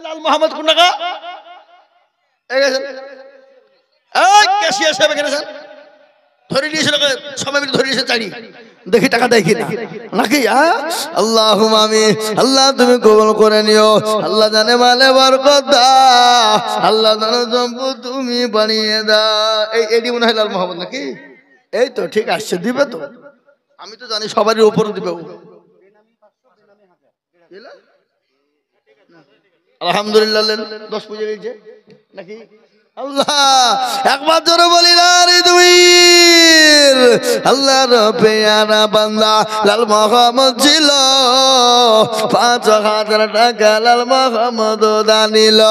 লাল মোহাম্মদ কোন টাকা ক্যাশিয়ার সাহেব গেছেন ধরে নিয়েছিল, সবাই মিলে ধরে নিয়েছে চারি, দেখি টাকা দেয় কিনা নাকি। আল্লাহুম্মা আমিন। আল্লাহ তুমি কবুল করে নিও। আল্লাহ জানে মালে বরকত দাও, আল্লাহ জানে সম্পদ তুমি বানিয়ে দাও। এই এডি মনে হয় লাল মোহাম্মদ নাকি? এই তো ঠিক আসছে, দিবে তো, আমি তো জানি সবারই উপর দিবে। আলহামদুলিল্লাহ 10 পুজো গেছে নাকি? আল্লাহ একবার জোরে বলি না রে তুমি। আল্লাহর পেয়ারা বান্দা লাল মোহাম্মদ ছিল, 5,000 টাকা লাল মোহাম্মদ দানিল।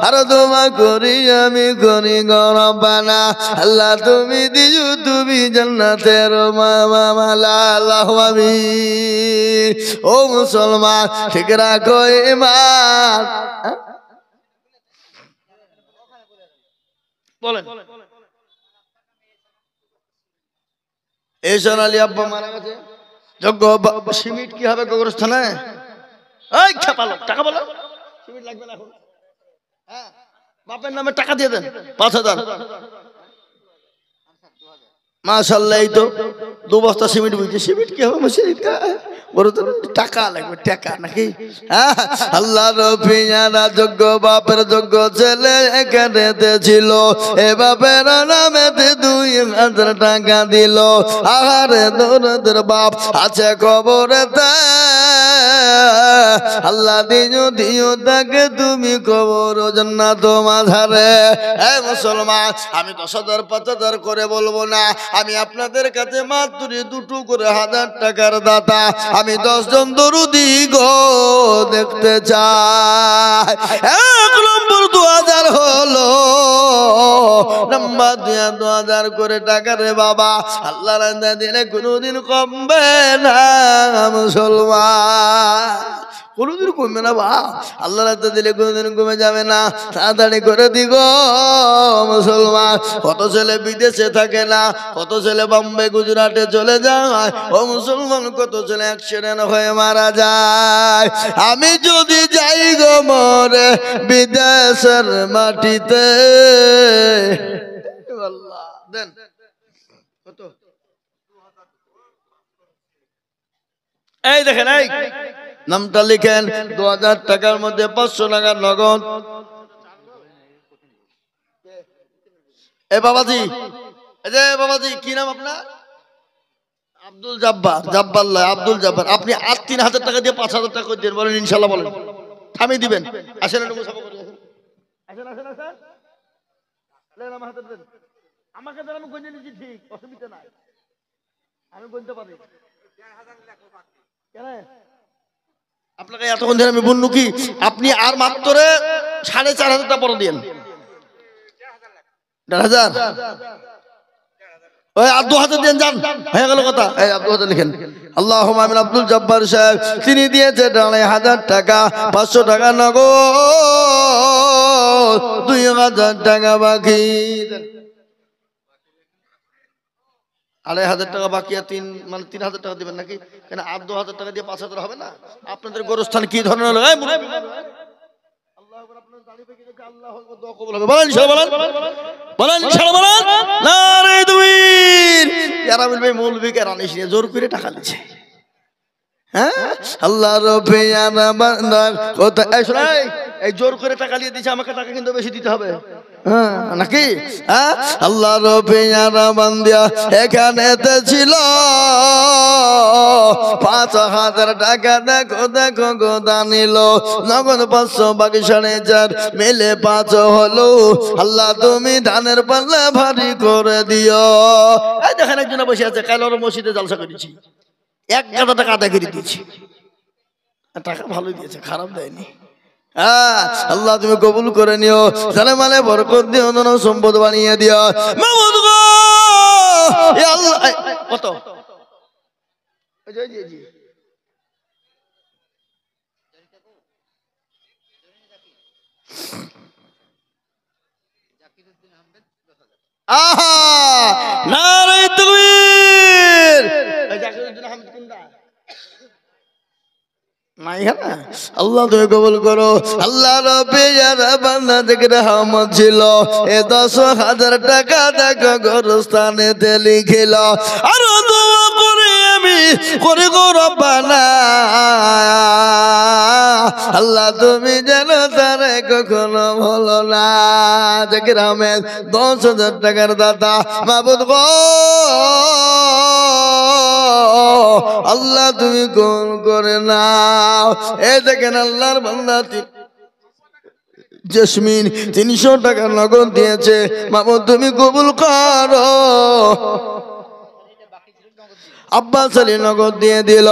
আর তোমা করি আমি করি গরবানা, আল্লাহ তুমি দিও তুমি জান্নাতের মামালা। আল্লাহু আমিন। ও মুসলমান ঠিক রাখো ঈমান। বলেন এই সোনালী আব্বা মারা গেছে, যোগ্য সিমেন্ট কি হবে কবরস্থানে? এই খেপালো টাকা বলো, সিমেন্ট লাগবে না এখন। হ্যাঁ বাপের নামে টাকা দিয়ে দেন 5,000। মাশাআল্লাহ, এই তো 2 বস্তা সিমেন্ট বুঝছে। সিমেন্ট কি হবে মসজিদ? বড় তো টাকা লাগবে, টাকা নাকি? আল্লাহর পিয়ারা যোগ্য বাপের যোগ্য ছেলে এখানেতে ছিল, এ বাপের নামেতে 2,000 টাকা দিল। আহারে দরদের বাপ আছে কবরেতে, আল্লাহ দিও দিও তাকে তুমি কবর জান্নাত মাঝারে। এই মুসলমান আমি 10,000 5,000 করে বলবো না, আমি আপনাদের কাছে মাত্র 2 করে 1,000 টাকার দাতা। আমি 10 জন দরুদি গো দেখতে চাই। 1 নম্বর 2,000 হলো, নাম্বার 2,000 করে টাকা রে বাবা আল্লাহ রান্দা দিলে কোনোদিন কমবে না মুসলমান, কোনোদিন কমবে না বা আল্লাহ রাতে দিলে কোনোদিন কমে যাবে না। তাড়াতাড়ি করে দিগ মুসলমান। কত ছেলে বিদেশে থাকে না, কত ছেলে বম্বে গুজরাটে চলে যায়। ও মুসলমান কত ছেলে অ্যাক্সিডেন্ট হয়ে মারা যায়। আমি যদি যাই গো মরে বিদেশের মাটিতে, আল্লাহ দেন কত? এই দেখেন এই নামটা লিখেন, 2,000 টাকার মধ্যে 500 টাকার নগদ। এ বাবাজি, এই যে বাবাজি কি নাম আপনার? আব্দুল জব্বার। জব্বার লয়, আব্দুল জব্বার। আপনি আর 3,000 টাকা দিয়ে 5,000 টাকা করে দেন, বলেন ইনশাআল্লাহ। বলেন থামিয়ে দিবেন। আসেন একটু মুসাফা করে আসেন। আসেন আসেন আসেন, লেন আমার হাতে দেন। আমাকে দেন, আমি গঞ্জে নিচ্ছি, ঠিক অসুবিধা নাই, আমি গঞ্জতে পারি। কেন আপনাকে এতক্ষণ ধরে আমি বললু কি, আপনি আর মাত্র 4,500 টাকা পরে দিন। 1,500 ওই আর 2,000 দেন, যান হয়ে গেল কথা। এই 2,000 লিখেন। আল্লাহুম্মা আমিন। আব্দুল জব্বার সাহেব তিনি দিয়েছে 2,500 টাকা, 500 টাকা নগদ, 2,000 টাকা বাকি। 2,500 টাকা বাকি, আর 3,000 টাকা দিবেন নাকি? কেন আর 2,000 টাকা দিয়ে 5,000 হবে না? আপনাদের গোরস্থান কি ধরনের হলো? জোর করে টাকা দিচ্ছে। হ্যাঁ আল্লাহ এই জোর করে টাকা দিয়ে দিচ্ছে, আমাকে টাকা কিন্তু বেশি দিতে হবে নাকি? আল্লাহ রবিয়া বান্দিয়া এখানেতে ছিল, 5,000 টাকা দেখো দেখো গো দানিল নগদ 500 বাকি 4.5 মিলে 5 হলো আল্লাহ তুমি ধানের পাল্লা ভারী করে দিও। এই দেখেন একজন বসে আছে, কাল ওর মসজিদে জলসা করেছি, 1,000 টাকা আদায় করে দিয়েছি। টাকা ভালো দিয়েছে, খারাপ দেয়নি। আল্লাহ তুমি কবুল করে নিও, জানে মানে বরকত দিও, ধন সম্পদ বানিয়ে দিও মাহমুদ গো। আল্লাহ কত আহা নারে তাকবীর। আল্লাহ তুমি কবুল করো। আল্লাহ রব্বে যারা বান্দা থেকে রহমত ছিল, এ 10,000 টাকা দেখো গোরস্থানেতে লিখিল। আর দোয়া করে আমি করে গো রব্বানা, আল্লাহ তুমি যেন তারে কখনো ভুলো না। যে গ্রামের 10,000 টাকার দাতা মাবুদ গো, আল্লাহ তুমি কোন করে নাও। এই দেখেন আল্লাহর বান্দা জেসমিন 300 টাকা নগদ দিয়েছে, মামুদ তুমি কবুল করো। আব্বাস আলী নগদ দিয়ে দিল,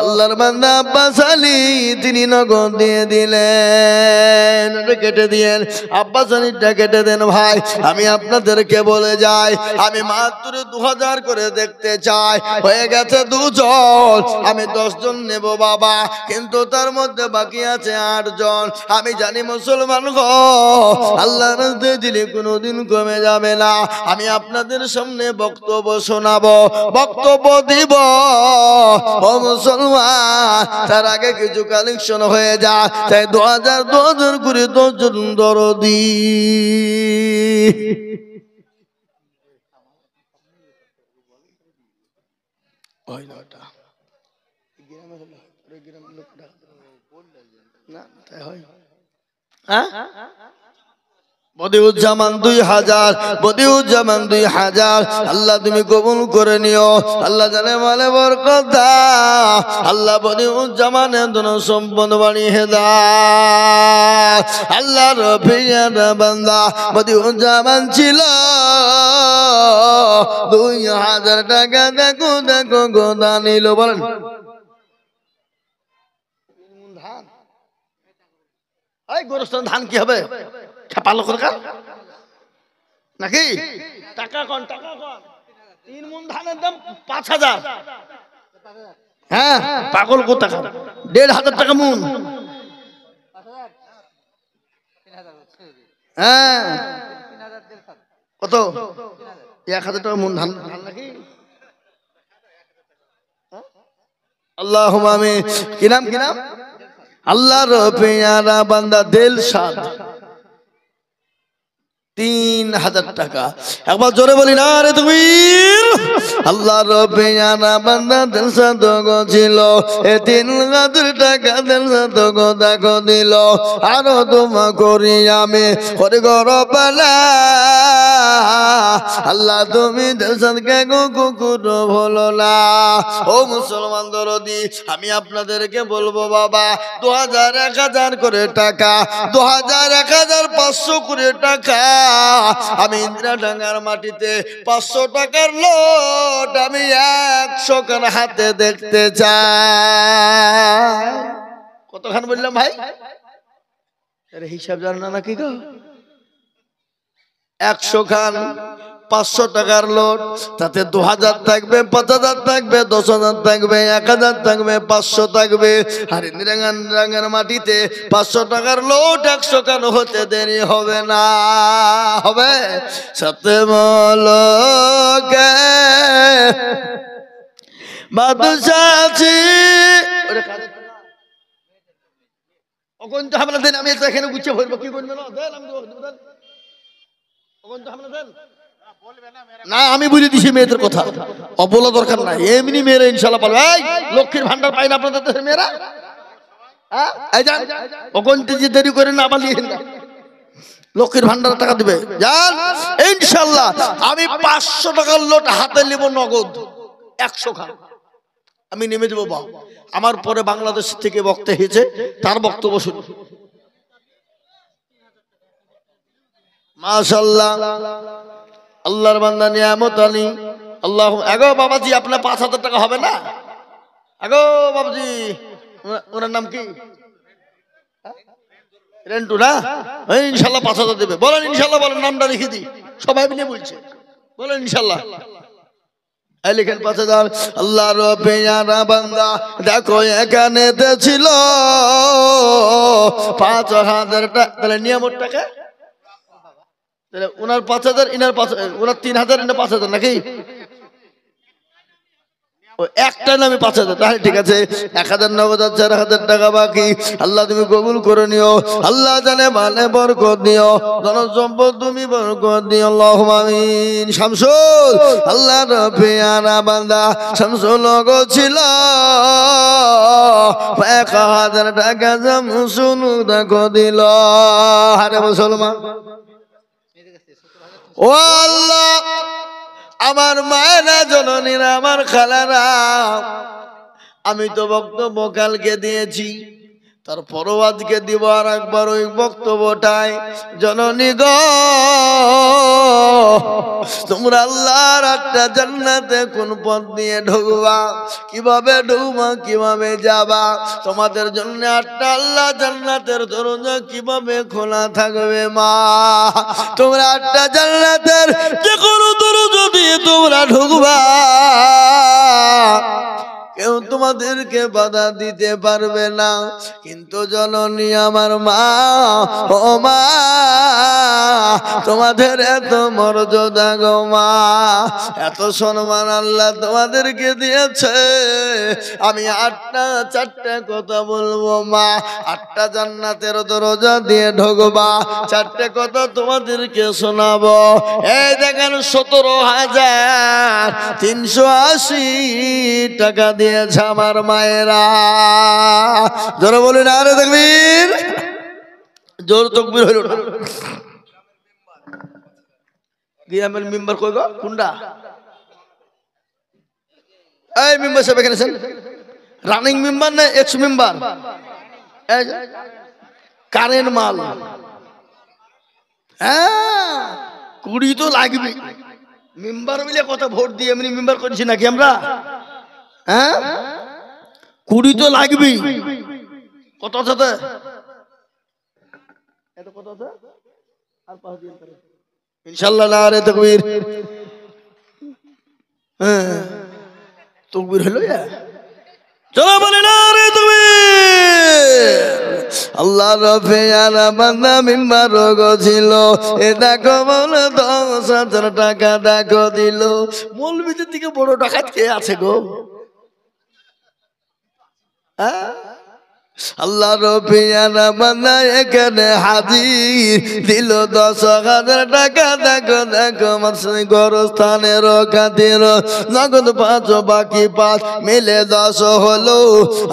আল্লাহর বান্দা আব্বাস আলী তিনি নগদ দিয়ে দিলেন। কেটে দিয়েন আব্বাস আলীটা কেটে দেন ভাই। আমি আপনাদেরকে বলে যাই, আমি মাত্র 2,000 করে দেখতে চাই, হয়ে গেছে 2 জন, আমি 10 জন নেব বাবা, কিন্তু তার মধ্যে বাকি আছে 8 জন। আমি জানি মুসলমান গো, আল্লাহর রাস্তায় দিলে কোনোদিন কমে যাবে না। আমি আপনাদের সামনে বক্তব্য শোনাবো, বক্তব্য দিব ও মুসলমান, তার আগে কিছু কালেকশন হয়ে যায়। তাই 2,000 করে 10 জন দরদি। বদিউজ্জামান 2,000, বদিউজ্জামান 2,000। আল্লাহ তুমি কবুল করে নিও, আল্লাহ জানে মালে বরকত দাও, আল্লাহ বদিউজ্জামানের ধন সম্পদ বাড়িয়ে দাও। আল্লাহ রফিয়ার বান্দা বদিউজ্জামান ছিল, 2,000 টাকা দেখো দেখো গোদা নিল। বলেন গোরস্থান ধান কি হবে? খেপালো নাকি? টাকা কন, টাকা কন। 3 মণ ধানের দাম 5,000। হ্যাঁ পাগল কত টাকা? 1,500 টাকা মণ। হ্যাঁ কত? 1,000 টাকা মণ ধান নাকি? আল্লাহুম্মা আমিন। কি নাম কি নাম? আল্লাহর পেয়ারা বান্দা দিলশাদ 3,000 টাকা। একবার জোরে বলি না রে তাকবীর। আল্লাহর পেয়ারা বান্দা দিলশাদ গো ছিল, এ 3,000 টাকা দিলশাদ গো দেখো দিল। আরো তোমা করি আমি করে গো রব্বানা, আল্লাহ তুমি দিলশাদকে গো কুকুর ভুলো না। ও মুসলমান দরদি, আমি আপনাদেরকে বলবো বাবা, 2,000 1,000 করে টাকা, 2,000 1,000 500 করে টাকা। আমি ইন্দিরা ডাঙ্গার মাটিতে 500 টাকার নোট আমি 100 খান হাতে দেখতে চাই। কতখান বললাম ভাই? হিসাব জান না নাকি গো? 100 খান 500 টাকার নোট, তাতে 2,000 থাকবে, 5,000 থাকবে, 10,000 থাকবে, 1,000 থাকবে, 500 থাকবে। আর ইন্দিরাঙ্গার মাটিতে 500 টাকার নোট 100 খান হতে দেরি হবে না। হবে সত্যি মলকে বাদশাহী অগন্ত হামলা দেন। আমি এখানে গুছিয়ে ভরবো, কি করবে না দেন, আমি দেন অগন্ত হামলা দেন না। আমি বলে দিছি মেয়েদের কথা, অবলা দরকার নাই, এমনি মেয়েরা ইনশাল্লাহ পারবে। এই লক্ষ্মীর ভান্ডার পাই না আপনাদের দেশের মেয়েরা? অগন্তে যে দেরি করে না বালিয়ে না, লক্ষ্মীর ভান্ডার টাকা দিবে জান ইনশাল্লাহ। আমি 500 টাকার নোট হাতে নিব নগদ 100 খান। আমি নেমে দেবো বাপ। আমার পরে বাংলাদেশ থেকে বক্তা হয়েছে, তার বক্তব্য শুনি। মাশাআল্লাহ, আল্লাহর বান্দা নিয়ামত আলী। আল্লাহ আগো বাবাজি, আপনার 5,000 টাকা হবে না? আগো বাবাজি, ওনার নাম কি? রেন্টু না? ইনশাল্লাহ 5,000 দেবে। বলেন ইনশাল্লাহ, বলেন, নামটা লিখে দিই। সবাই মিলে বলছে, বলেন ইনশাল্লাহ। লিখেন 5,000। আল্লাহর পেয়ারা বান্দা দেখো এখানে ছিল 5,000 টাকা। তাহলে নিয়ামত টাকা, তাহলে ওনার 5,000, ইনার 5,000, ওনার 3,000, ইনার 5,000 নাকি? একটা নামে 5,000। তাহলে ঠিক আছে, 1,000 নগদ, 4,000 টাকা বাকি। আল্লাহ তুমি কবুল করে নিও। আল্লাহ জানে মানে বরকত দিও, ধন সম্পদ তুমি বরকত দিও, আল্লাহুম্মা আমিন। শামসুল, আল্লাহর পেয়ারা বান্দা শামসুল লগো ছিল 1,000 টাকা শামসুল দেখো দিল। আরে মুসলমান, ও আল্লাহ, আমার মায়েরা, জননীরা, আমার খালারা, আমি তো বক্তব্য কালকে দিয়েছি, তারপরও আজকে দিব আর একবার ওই বক্তব্যটাই। জননী গো, তোমরা আল্লাহর একটা জান্নাতে কোন পথ দিয়ে ঢুকবা, কিভাবে ঢুকবা, কিভাবে যাবা? তোমাদের জন্য একটা আল্লাহ জান্নাতের দরজা কিভাবে খোলা থাকবে মা? তোমরা একটা জান্নাতের যে কোনো দরজা দিয়ে তোমরা ঢুকবা, কেউ তোমাদেরকে বাধা দিতে পারবে না। কিন্তু জননী আমার মা, ও মা, তোমাদের এত মর্যাদা গো মা, এত সম্মান আল্লাহ তোমাদেরকে দিয়েছে। আমি 4টা কথা বলবো মা, 8টা জান্নাতের দরজা দিয়ে ঢুকবা, 4টে কথা তোমাদেরকে শোনাবো। এই দেখেন 17,380 টাকা দিয়েছে আমার মায়েরা। জোরে বলুন আরে তাকবীর, জোর তাকবীর হইল না। গ্রামের মেম্বার কই গো? কোনটা? এই মেম্বার সাহেব এখানে আছেন? রানিং মেম্বার না এক্স মেম্বার? কারেন্ট মাল। হ্যাঁ, 20 তো লাগবে। মেম্বার মিলে কত ভোট দিয়ে এমনি মেম্বার করেছি নাকি আমরা? হ্যাঁ, 20 তো লাগবে। কত আছে? এত কত আছে? আর 5 দিন পরে ইনশাআল্লাহ। নারে তাকবীর। হ্যাঁ, তাকবীর হলো। চলো বলে নারে তাকবীর। আল্লাহর পেয়ারা বান্দা মেম্বার গো ছিল, এ দেখো বলে 10,000 টাকা দেখো দিল। মৌলবীদের দিকে বড় ডাকাত কে আছে গো? আল্লাহর পেয়ারা বান্দা এখানে হাজির দিল 10,000 টাকা দেখো দেখো আমার গোরস্থানের খাতির। নগদ 5 বাকি 5 মিলে 10 হলো।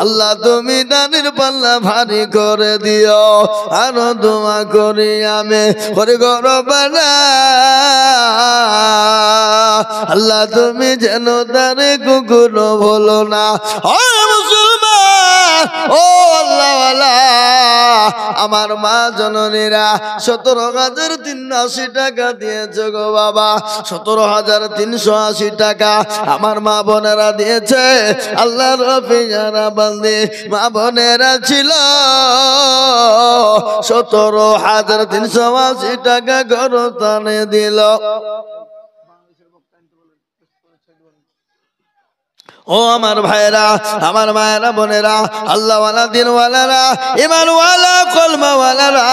আল্লাহ তুমি দানের পাল্লা ভারী করে দিও। আরো দোয়া করি আমি করে গরবানা, আল্লাহ তুমি যেন তারে কুকুরও বলো না। ও আল্লাহওয়ালা, আমার মা জননীরা 17,380 টাকা দিয়েছে গো বাবা। 17,380 টাকা আমার মা বোনেরা দিয়েছে। আল্লাহর পেয়ারা বান্দে মা বোনেরা ছিল 17,380 টাকা গরতানে দিল। ও আমার ভাইরা, আমার মায়েরা, বোনেরা, আল্লাহওয়ালা, দিনওয়ালারা, ইমানওয়ালা, কলমাওয়ালারা,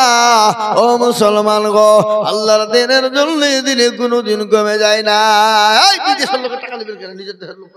ও মুসলমান গো, আল্লাহর দিনের জন্য দিনে কোনোদিন কমে যায় না। এই বিদেশের লোকের টাকা নেবেন কেন? নিজের দেশের লোক